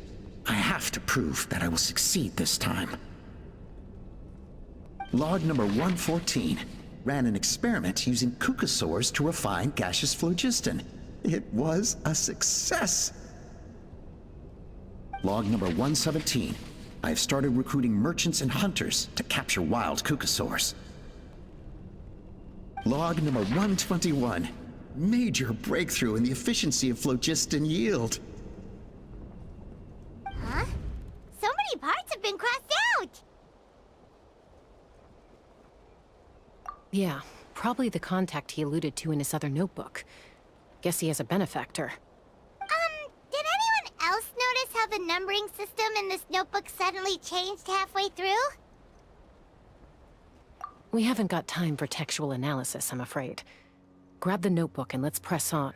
I have to prove that I will succeed this time. Log number 114. Ran an experiment using cucosaurs to refine gaseous phlogiston. It was a success. Log number 117. I have started recruiting merchants and hunters to capture wild cucosaurs. Log number 121. Major breakthrough in the efficiency of phlogiston yield. Huh? So many parts have been crossed out! Yeah, probably the contact he alluded to in his other notebook. Guess he has a benefactor. Did anyone else notice how the numbering system in this notebook suddenly changed halfway through? We haven't got time for textual analysis, I'm afraid. Grab the notebook and let's press on.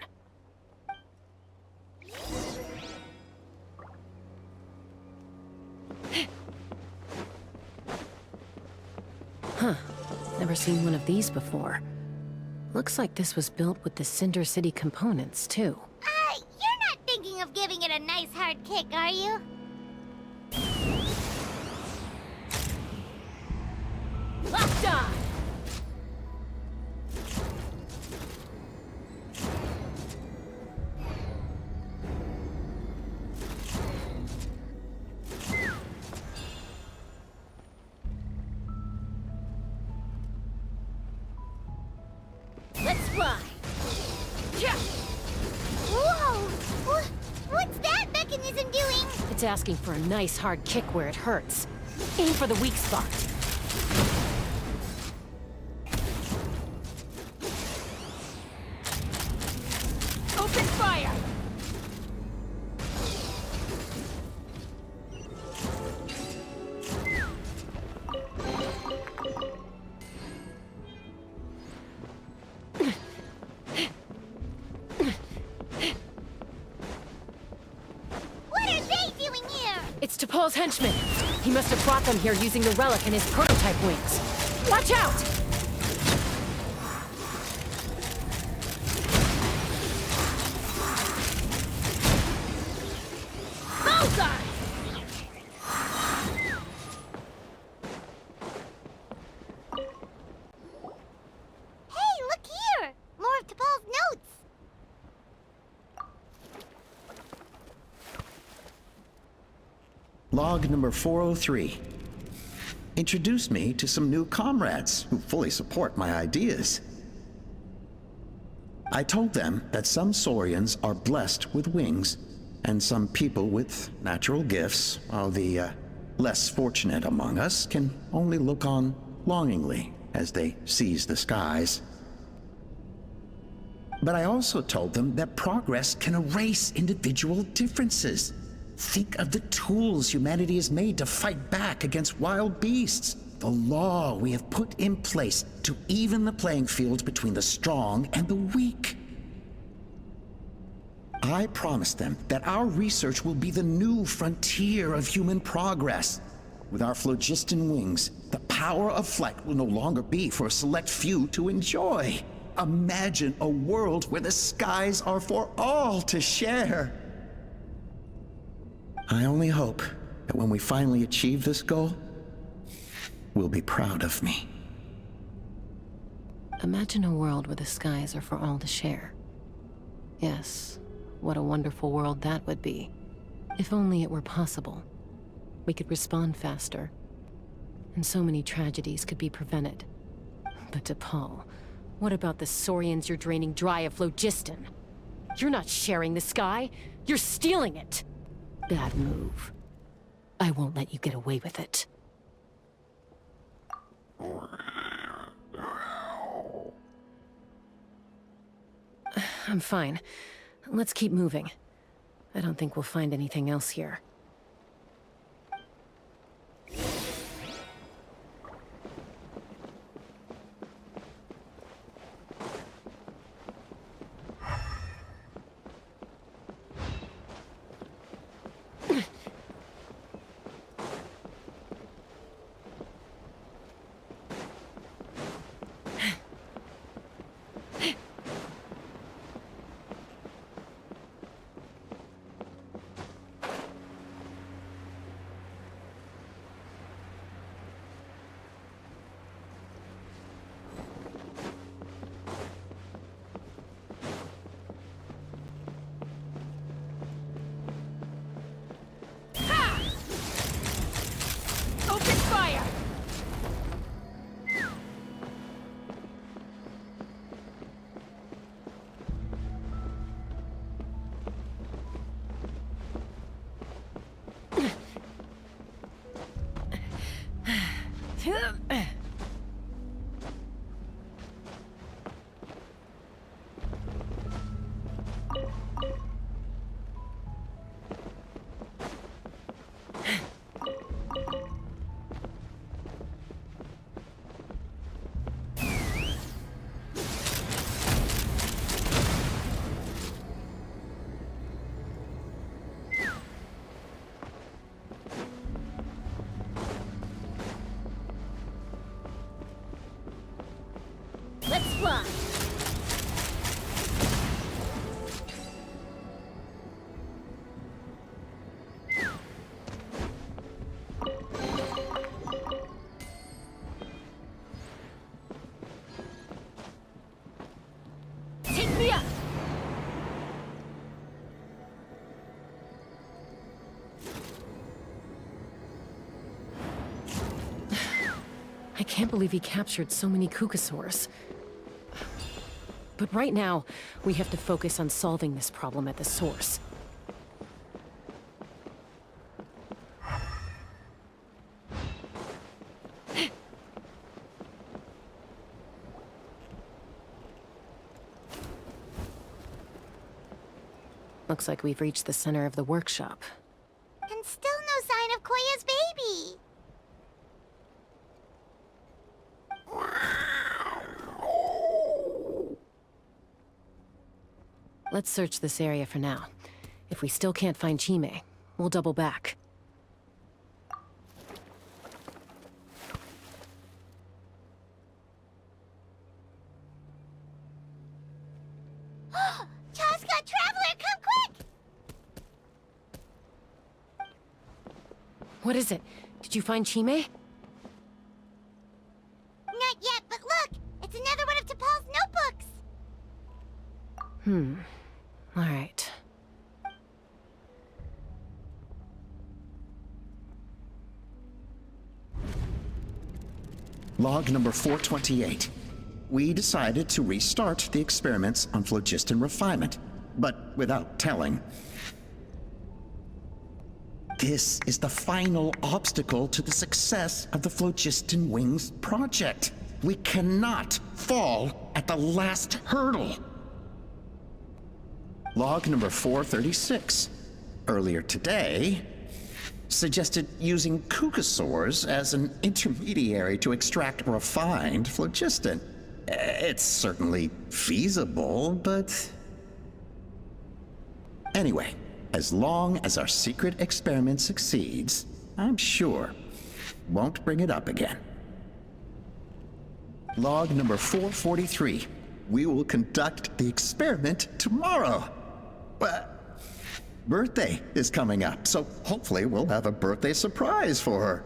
Huh. Never seen one of these before. Looks like this was built with the Cinder City components, too. You're not thinking of giving it a nice hard kick, are you? Locked on! Let's fly! Yeah. Whoa! What's that mechanism doing? It's asking for a nice hard kick where it hurts. Aim for the weak spot. Open fire! It's T'Pol's henchman. He must have brought them here using the relic in his prototype wings. Watch out! Bullseye! Hey, look here! More of T'Pol's notes! Log number 403. Introduced me to some new comrades who fully support my ideas. I told them that some saurians are blessed with wings, and some people with natural gifts, while the less fortunate among us can only look on longingly as they seize the skies. But I also told them that progress can erase individual differences. Think of the tools humanity has made to fight back against wild beasts. The law we have put in place to even the playing field between the strong and the weak. I promised them that our research will be the new frontier of human progress. With our phlogiston wings, the power of flight will no longer be for a select few to enjoy. Imagine a world where the skies are for all to share. I only hope that when we finally achieve this goal, we'll be proud of me. Imagine a world where the skies are for all to share. Yes, what a wonderful world that would be. If only it were possible. We could respond faster, and so many tragedies could be prevented. But T'Pol, what about the saurians you're draining dry of phlogiston? You're not sharing the sky, you're stealing it! Bad move. I won't let you get away with it. I'm fine. Let's keep moving. I don't think we'll find anything else here. Open fire! Let's fly. Take me up! I can't believe he captured so many Kukasaurs. But right now, we have to focus on solving this problem at the source. Looks like we've reached the center of the workshop. And still no sign of Koya's baby. Let's search this area for now. If we still can't find Chime, we'll double back. Chasca, Traveler, come quick! What is it? Did you find Chime? Not yet, but look! It's another one of T'Pol's notebooks! All right. Log number 428. We decided to restart the experiments on phlogiston refinement, but without telling. This is the final obstacle to the success of the Phlogiston Wings project. We cannot fall at the last hurdle. Log number 436. Earlier today, suggested using Kukasaurs as an intermediary to extract refined phlogiston. It's certainly feasible, but... Anyway, as long as our secret experiment succeeds, I'm sure won't bring it up again. Log number 443. We will conduct the experiment tomorrow. Birthday is coming up, so hopefully we'll have a birthday surprise for her.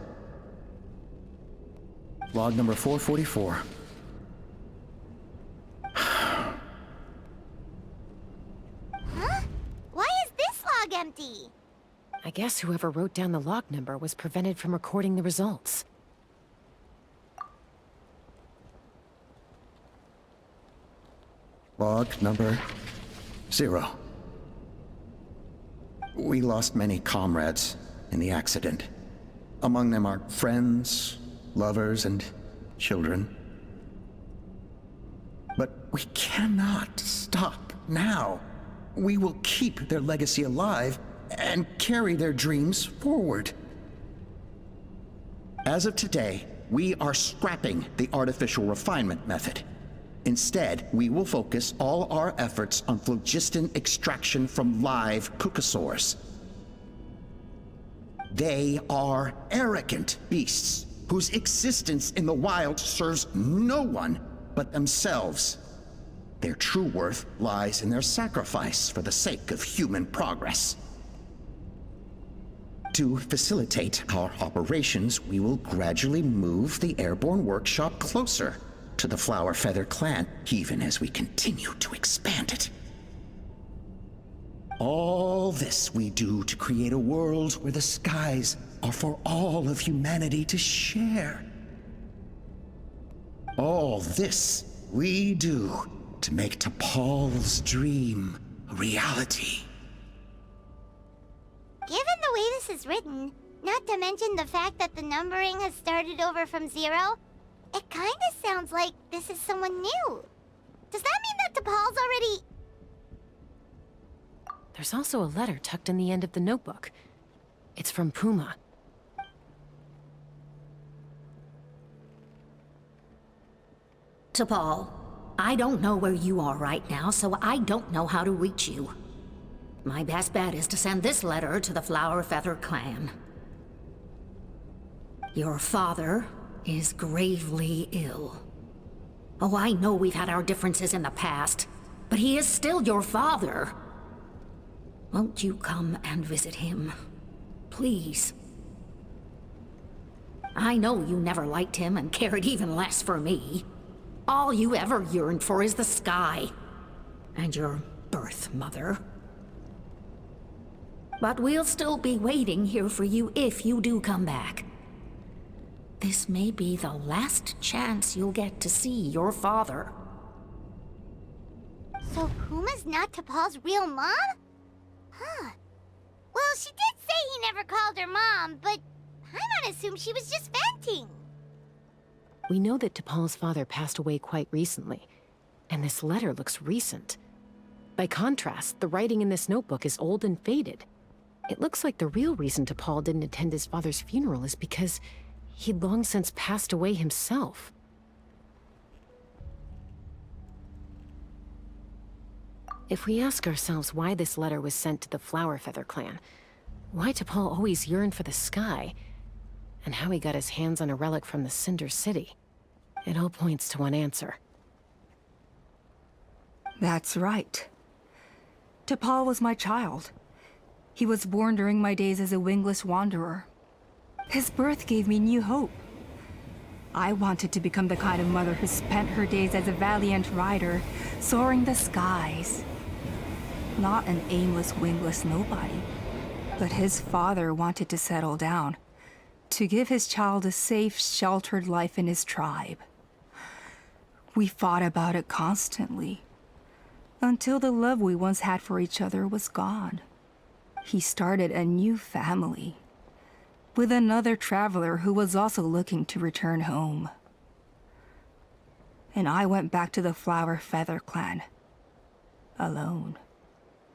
Log number 444. Huh? Why is this log empty? I guess whoever wrote down the log number was prevented from recording the results. Log number 0. We lost many comrades in the accident. Among them are friends, lovers, and children. But we cannot stop now. we will keep their legacy alive and carry their dreams forward. As of today, we are scrapping the artificial refinement method. Instead, we will focus all our efforts on phlogiston extraction from live cucosaurs. They are arrogant beasts whose existence in the wild serves no one but themselves. Their true worth lies in their sacrifice for the sake of human progress. To facilitate our operations, we will gradually move the airborne workshop closer to the Flower Feather clan, even as we continue to expand it. All this we do to create a world where the skies are for all of humanity to share. All this we do to make T'Pol's dream a reality. Given the way this is written, not to mention the fact that the numbering has started over from 0, it kinda sounds like this is someone new. Does that mean that T'Pol's already... There's also a letter tucked in the end of the notebook. It's from Puma. T'Pol, I don't know where you are right now, so I don't know how to reach you. My best bet is to send this letter to the Flower Feather clan. Your father is gravely ill. Oh, I know we've had our differences in the past, but he is still your father. Won't you come and visit him? Please. I know you never liked him and cared even less for me. All you ever yearned for is the sky. And your birth mother. But we'll still be waiting here for you if you do come back. This may be the last chance you'll get to see your father. So Puma's not T'Pol's real mom? Huh. Well, she did say he never called her mom, but I'm gonna assume she was just venting. We know that T'Pol's father passed away quite recently, and this letter looks recent. By contrast, the writing in this notebook is old and faded. It looks like the real reason T'Pol didn't attend his father's funeral is because he'd long since passed away himself. If we ask ourselves why this letter was sent to the Flower Feather clan, why T'Pol always yearned for the sky, and how he got his hands on a relic from the Cinder City, it all points to one answer. That's right. T'Pol was my child. He was born during my days as a wingless wanderer. His birth gave me new hope. I wanted to become the kind of mother who spent her days as a valiant rider, soaring the skies. Not an aimless, wingless nobody. But his father wanted to settle down, to give his child a safe, sheltered life in his tribe. We fought about it constantly, until the love we once had for each other was gone. He started a new family, with another traveler who was also looking to return home. And I went back to the Flower Feather clan, alone.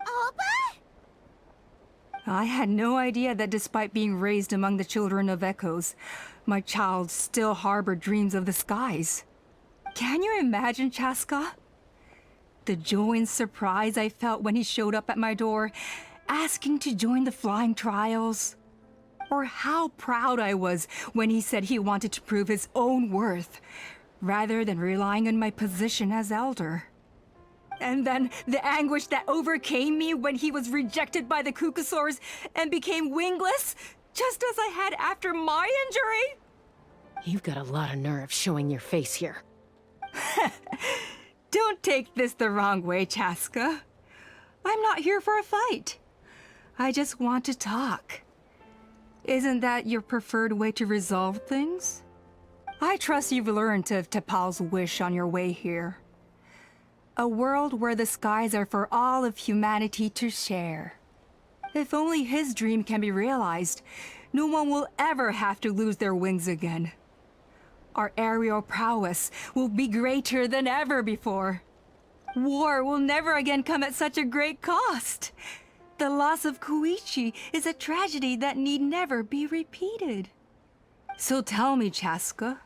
Alba? I had no idea that despite being raised among the children of echoes, my child still harbored dreams of the skies. Can you imagine, Chasca? The joy and surprise I felt when he showed up at my door, asking to join the flying trials. Or how proud I was when he said he wanted to prove his own worth, rather than relying on my position as elder. And then the anguish that overcame me when he was rejected by the cucosaurs and became wingless, just as I had after my injury. You've got a lot of nerve showing your face here. Don't take this the wrong way, Chasca. I'm not here for a fight. I just want to talk. Isn't that your preferred way to resolve things? I trust you've learned of T'Pol's wish on your way here. A world where the skies are for all of humanity to share. If only his dream can be realized, no one will ever have to lose their wings again. Our aerial prowess will be greater than ever before. War will never again come at such a great cost. The loss of Koichi is a tragedy that need never be repeated. So tell me, Chasca,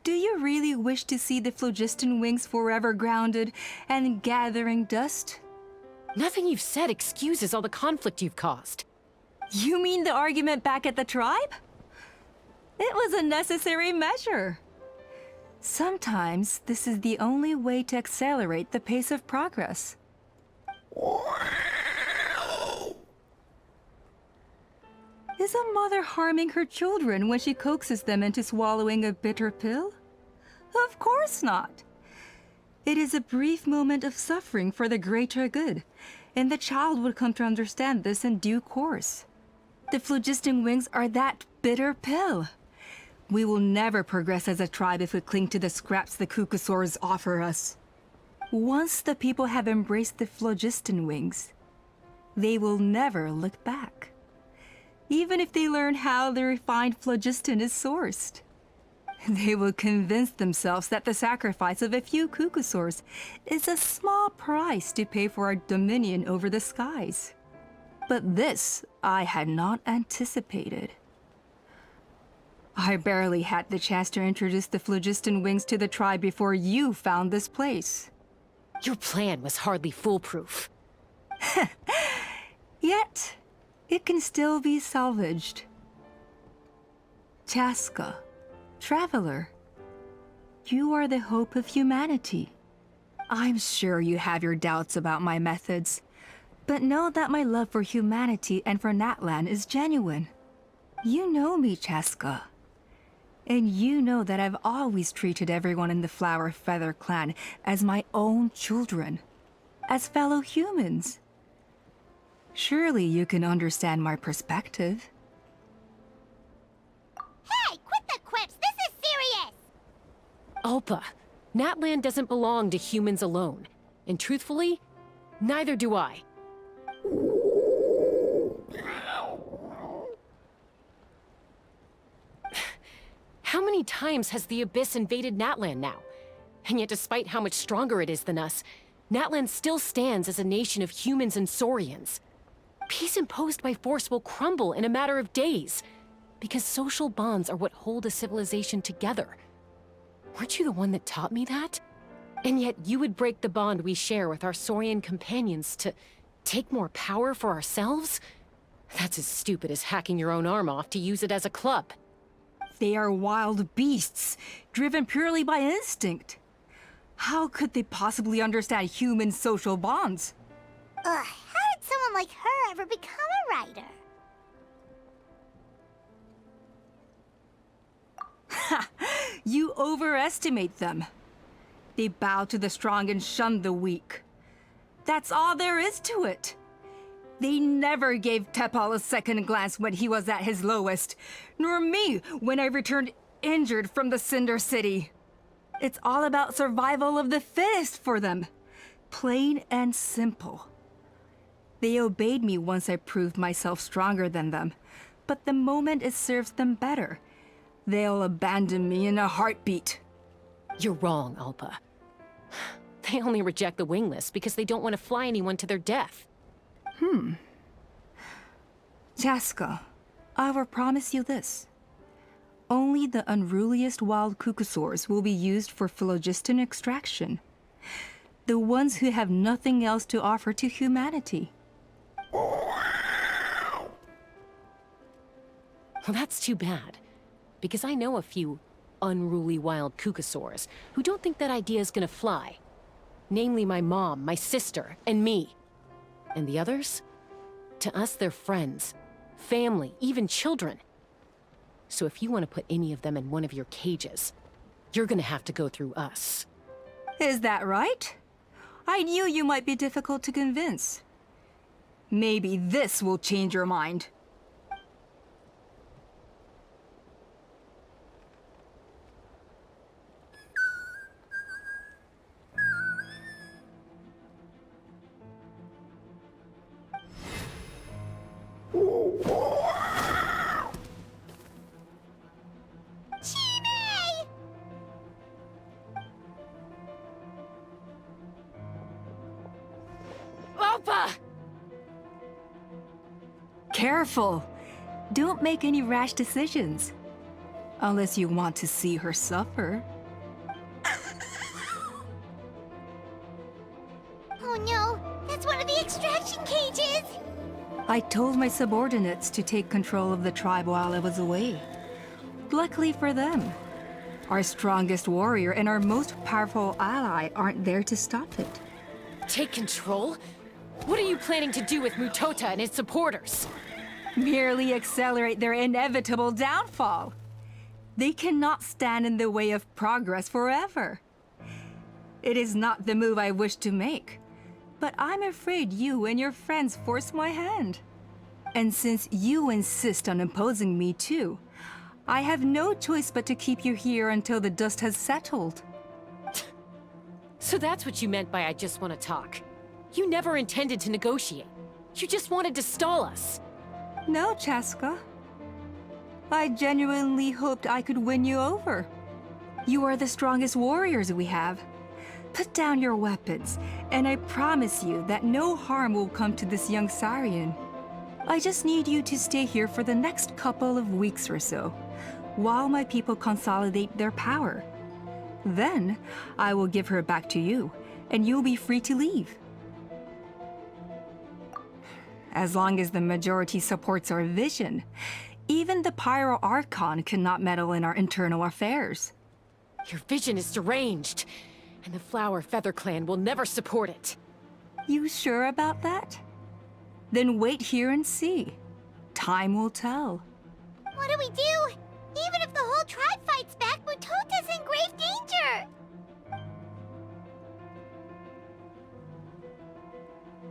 do you really wish to see the phlogiston wings forever grounded and gathering dust? Nothing you've said excuses all the conflict you've caused. You mean the argument back at the tribe? It was a necessary measure. Sometimes this is the only way to accelerate the pace of progress. Is a mother harming her children when she coaxes them into swallowing a bitter pill? Of course not. It is a brief moment of suffering for the greater good, and the child would come to understand this in due course. The phlogiston wings are that bitter pill. We will never progress as a tribe if we cling to the scraps the Kukusaurs offer us. Once the people have embraced the phlogiston wings, they will never look back. Even if they learn how the refined phlogiston is sourced. They will convince themselves that the sacrifice of a few Kukusaurs is a small price to pay for our dominion over the skies. But this I had not anticipated. I barely had the chance to introduce the phlogiston wings to the tribe before you found this place. Your plan was hardly foolproof. Yet, it can still be salvaged. Chasca, traveler, you are the hope of humanity. I'm sure you have your doubts about my methods, but know that my love for humanity and for Natlan is genuine. You know me, Chasca. And you know that I've always treated everyone in the Flower Feather clan as my own children, as fellow humans. Surely you can understand my perspective. Hey, quit the quips! This is serious! Alpa, Natlan doesn't belong to humans alone. And truthfully, neither do I. How many times has the Abyss invaded Natlan now? And yet despite how much stronger it is than us, Natlan still stands as a nation of humans and Saurians. Peace imposed by force will crumble in a matter of days, because social bonds are what hold a civilization together. Weren't you the one that taught me that? And yet you would break the bond we share with our Saurian companions to take more power for ourselves? That's as stupid as hacking your own arm off to use it as a club. They are wild beasts, driven purely by instinct. How could they possibly understand human social bonds? How did someone like her ever become a writer? Ha! You overestimate them. They bow to the strong and shun the weak. That's all there is to it. They never gave Tepal a second glance when he was at his lowest, nor me when I returned injured from the Cinder City. It's all about survival of the fittest for them. Plain and simple. They obeyed me once I proved myself stronger than them, but the moment it serves them better, they'll abandon me in a heartbeat. You're wrong, Alpa. They only reject the wingless because they don't want to fly anyone to their death. Chasca, I will promise you this. Only the unruliest wild Kukusaurs will be used for phlogiston extraction. The ones who have nothing else to offer to humanity. Well, that's too bad. Because I know a few unruly wild Kukusaurs who don't think that idea is gonna fly. Namely my mom, my sister, and me. And the others? To us, they're friends, family, even children. So if you want to put any of them in one of your cages, you're gonna have to go through us. Is that right? I knew you might be difficult to convince. Maybe this will change your mind. Alpa! Careful! Don't make any rash decisions. Unless you want to see her suffer. Oh no, that's one of the extraction cages! I told my subordinates to take control of the tribe while I was away. Luckily for them, our strongest warrior and our most powerful ally aren't there to stop it. Take control? What are you planning to do with Mutota and his supporters? Merely accelerate their inevitable downfall. They cannot stand in the way of progress forever. It is not the move I wish to make, but I'm afraid you and your friends force my hand. And since you insist on imposing me too, I have no choice but to keep you here until the dust has settled. So that's what you meant by I just want to talk. You never intended to negotiate. You just wanted to stall us. No, Chasca. I genuinely hoped I could win you over. You are the strongest warriors we have. Put down your weapons, and I promise you that no harm will come to this young Saurian. I just need you to stay here for the next couple of weeks or so, while my people consolidate their power. Then, I will give her back to you, and you'll be free to leave. As long as the majority supports our vision, even the Pyro Archon cannot meddle in our internal affairs. Your vision is deranged, and the Flower Feather Clan will never support it. You sure about that? Then wait here and see. Time will tell. What do we do? Even if the whole tribe fights back, Mutota's in grave danger!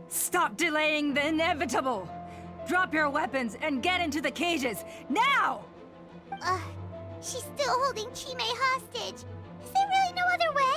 Stop delaying the inevitable! Drop your weapons and get into the cages, now! She's still holding Chime hostage. Is there really no other way?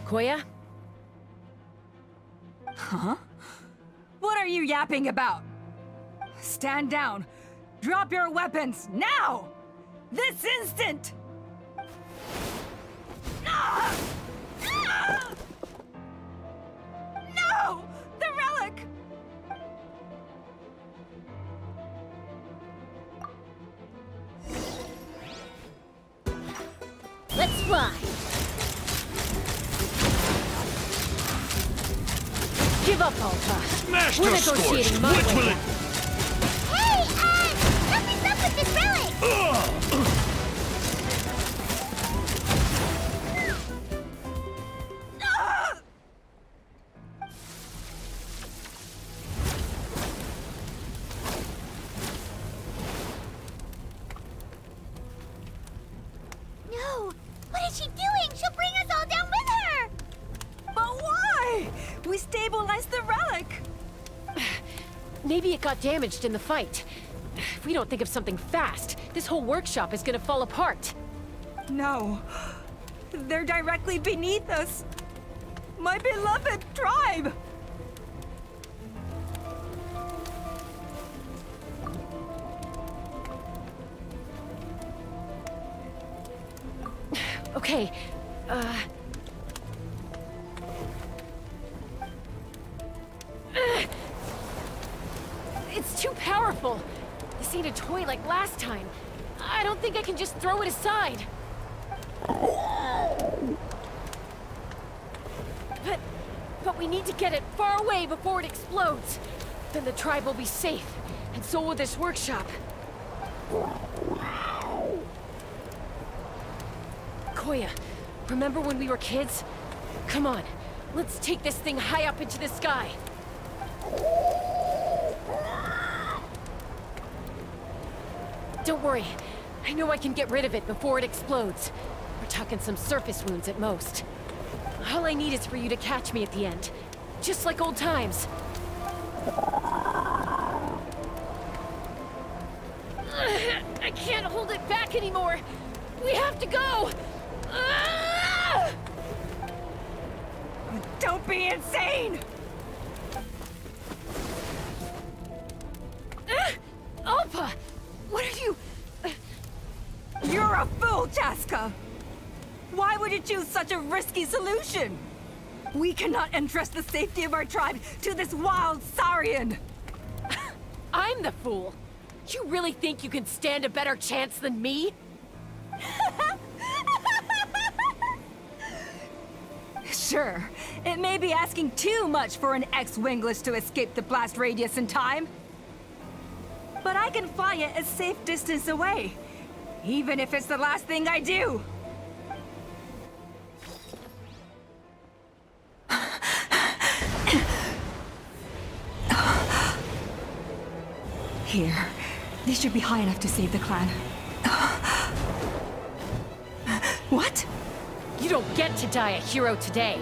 Koya? Huh? What are you yapping about? Stand down. Drop your weapons, now! This instant! Ah! Ah! No! The relic! Let's fly! Give up, Alpa. Master We're negotiating my Scorch, way will it? out. Hey, something's up with this relic! No! What is she doing? She'll bring us all down with her! But why? We stabilized the relic! Maybe it got damaged in the fight. If we don't think of something fast, this whole workshop is gonna fall apart. No. They're directly beneath us. My beloved tribe! Okay, It's too powerful. This ain't a toy like last time. I don't think I can just throw it aside. But we need to get it far away before it explodes. Then the tribe will be safe, and so will this workshop. Koya, remember when we were kids? Come on, let's take this thing high up into the sky. Don't worry, I know I can get rid of it before it explodes. We're talking some surface wounds at most. All I need is for you to catch me at the end. Just like old times. I can't hold it back anymore. We have to go. Don't be insane! Alpa! What are you... You're a fool, Chasca! Why would you choose such a risky solution? We cannot entrust the safety of our tribe to this wild Saurian! I'm the fool. You really think you can stand a better chance than me? Sure, it may be asking too much for an ex-wingless to escape the blast radius in time. But I can fly it a safe distance away, even if it's the last thing I do. Here. They should be high enough to save the clan. What? You don't get to die a hero today.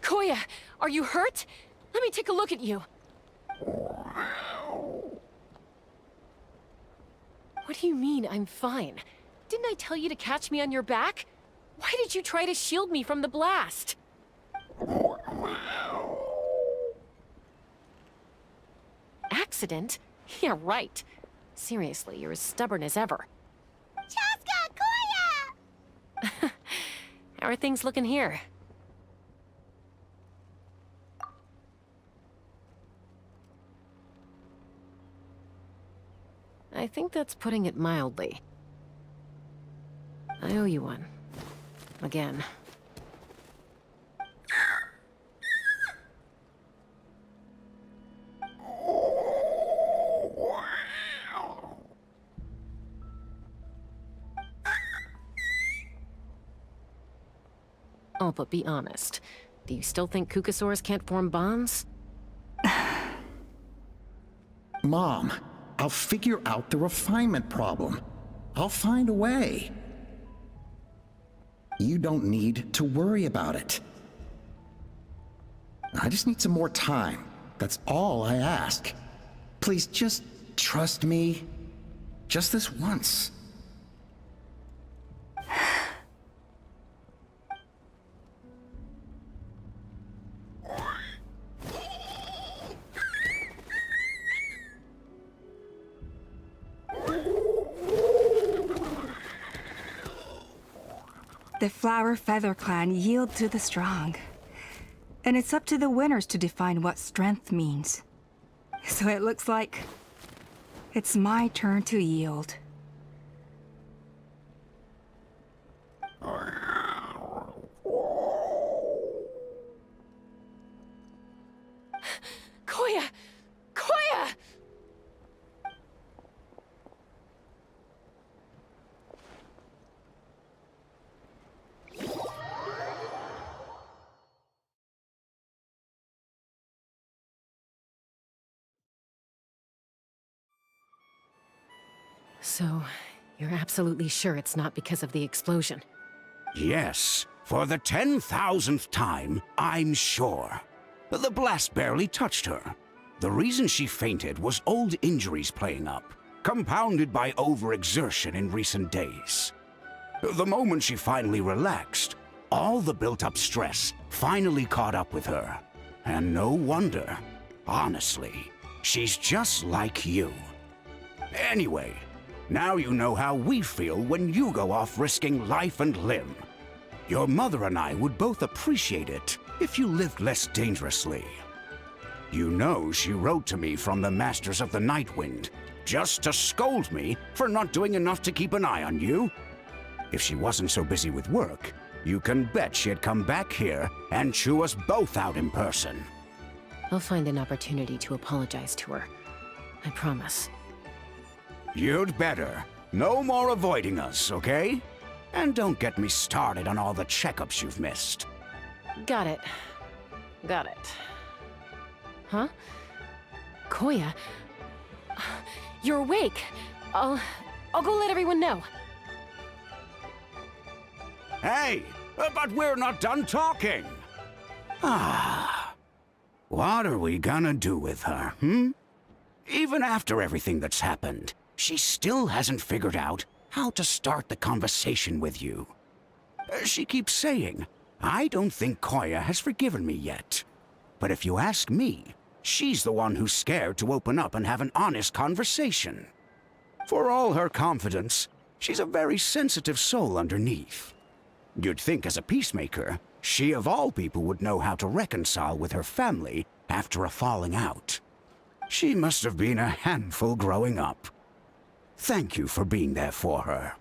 Koya, are you hurt? Let me take a look at you. What do you mean, I'm fine? Didn't I tell you to catch me on your back? Why did you try to shield me from the blast? Accident? Yeah, right. Seriously, you're as stubborn as ever. Chasca! Koya! How are things looking here? I think that's putting it mildly. I owe you one. Again. Oh, but be honest. Do you still think Kukasaurs can't form bonds? Mom, I'll figure out the refinement problem. I'll find a way. You don't need to worry about it. I just need some more time. That's all I ask. Please just trust me. Just this once. The Flower Feather Clan yield to the strong. And it's up to the winners to define what strength means. So it looks like it's my turn to yield. Koya! Koya! So, you're absolutely sure it's not because of the explosion? Yes, for the 10,000th time, I'm sure. The blast barely touched her. The reason she fainted was old injuries playing up. compounded by overexertion in recent days. The moment she finally relaxed, all the built-up stress finally caught up with her. And no wonder. Honestly, she's just like you. Anyway, now you know how we feel when you go off risking life and limb. Your mother and I would both appreciate it if you lived less dangerously. You know she wrote to me from the Masters of the Nightwind, just to scold me for not doing enough to keep an eye on you. If she wasn't so busy with work, you can bet she'd come back here and chew us both out in person. I'll find an opportunity to apologize to her. I promise. You'd better. No more avoiding us, okay? And don't get me started on all the checkups you've missed. Got it. Got it. Huh? Koya? You're awake. I'll go let everyone know. Hey, but we're not done talking. What are we gonna do with her, Even after everything that's happened, she still hasn't figured out how to start the conversation with you. She keeps saying, I don't think Koya has forgiven me yet. But if you ask me, she's the one who's scared to open up and have an honest conversation. For all her confidence, she's a very sensitive soul underneath. You'd think as a peacemaker, she of all people would know how to reconcile with her family after a falling out. She must have been a handful growing up. Thank you for being there for her.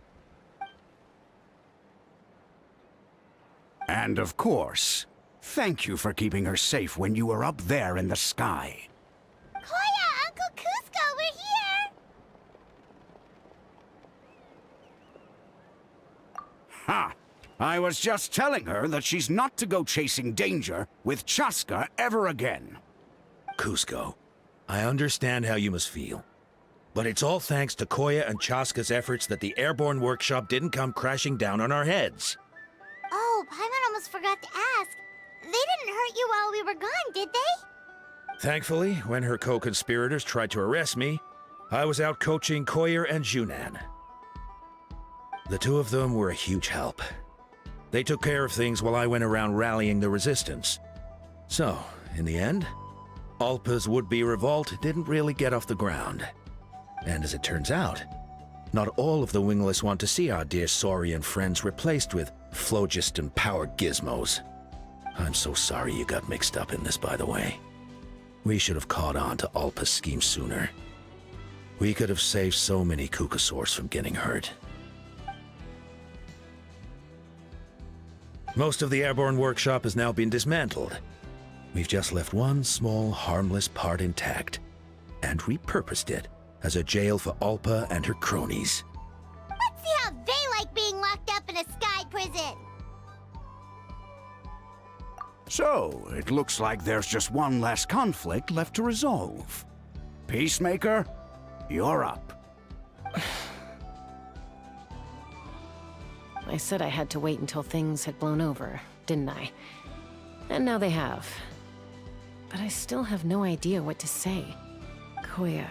And of course, thank you for keeping her safe when you were up there in the sky. Koya, Uncle Cusco, we're here! Ha! I was just telling her that she's not to go chasing danger with Chasca ever again. Cusco, I understand how you must feel. But it's all thanks to Koya and Chasca's efforts that the airborne workshop didn't come crashing down on our heads. Oh, Paimon almost forgot to ask. They didn't hurt you while we were gone, did they? Thankfully, when her co-conspirators tried to arrest me, I was out coaching Koyer and Junan. The two of them were a huge help. They took care of things while I went around rallying the resistance. So, in the end, Alpa's would-be revolt didn't really get off the ground. And as it turns out, not all of the wingless want to see our dear Saurian friends replaced with phlogiston-powered gizmos. I'm so sorry you got mixed up in this, by the way. We should have caught on to Alpa's scheme sooner. We could have saved so many Kukasaurs from getting hurt. Most of the airborne workshop has now been dismantled. We've just left one small, harmless part intact, and repurposed it as a jail for Alpa and her cronies. Let's see how they like being locked up in a sky prison! So, it looks like there's just one last conflict left to resolve. Peacemaker, you're up. I said I had to wait until things had blown over, didn't I? And now they have. But I still have no idea what to say. Koya,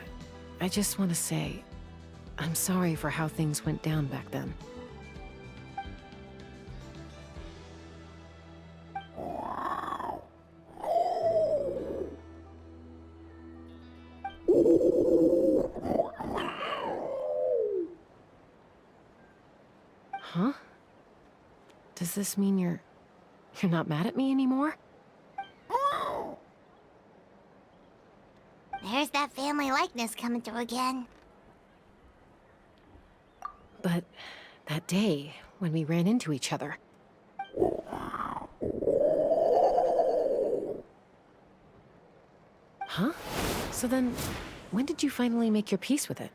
I just want to say, I'm sorry for how things went down back then. Huh? Does this mean you're not mad at me anymore? There's that family likeness coming through again. But that day, when we ran into each other... Huh? So then, when did you finally make your peace with it?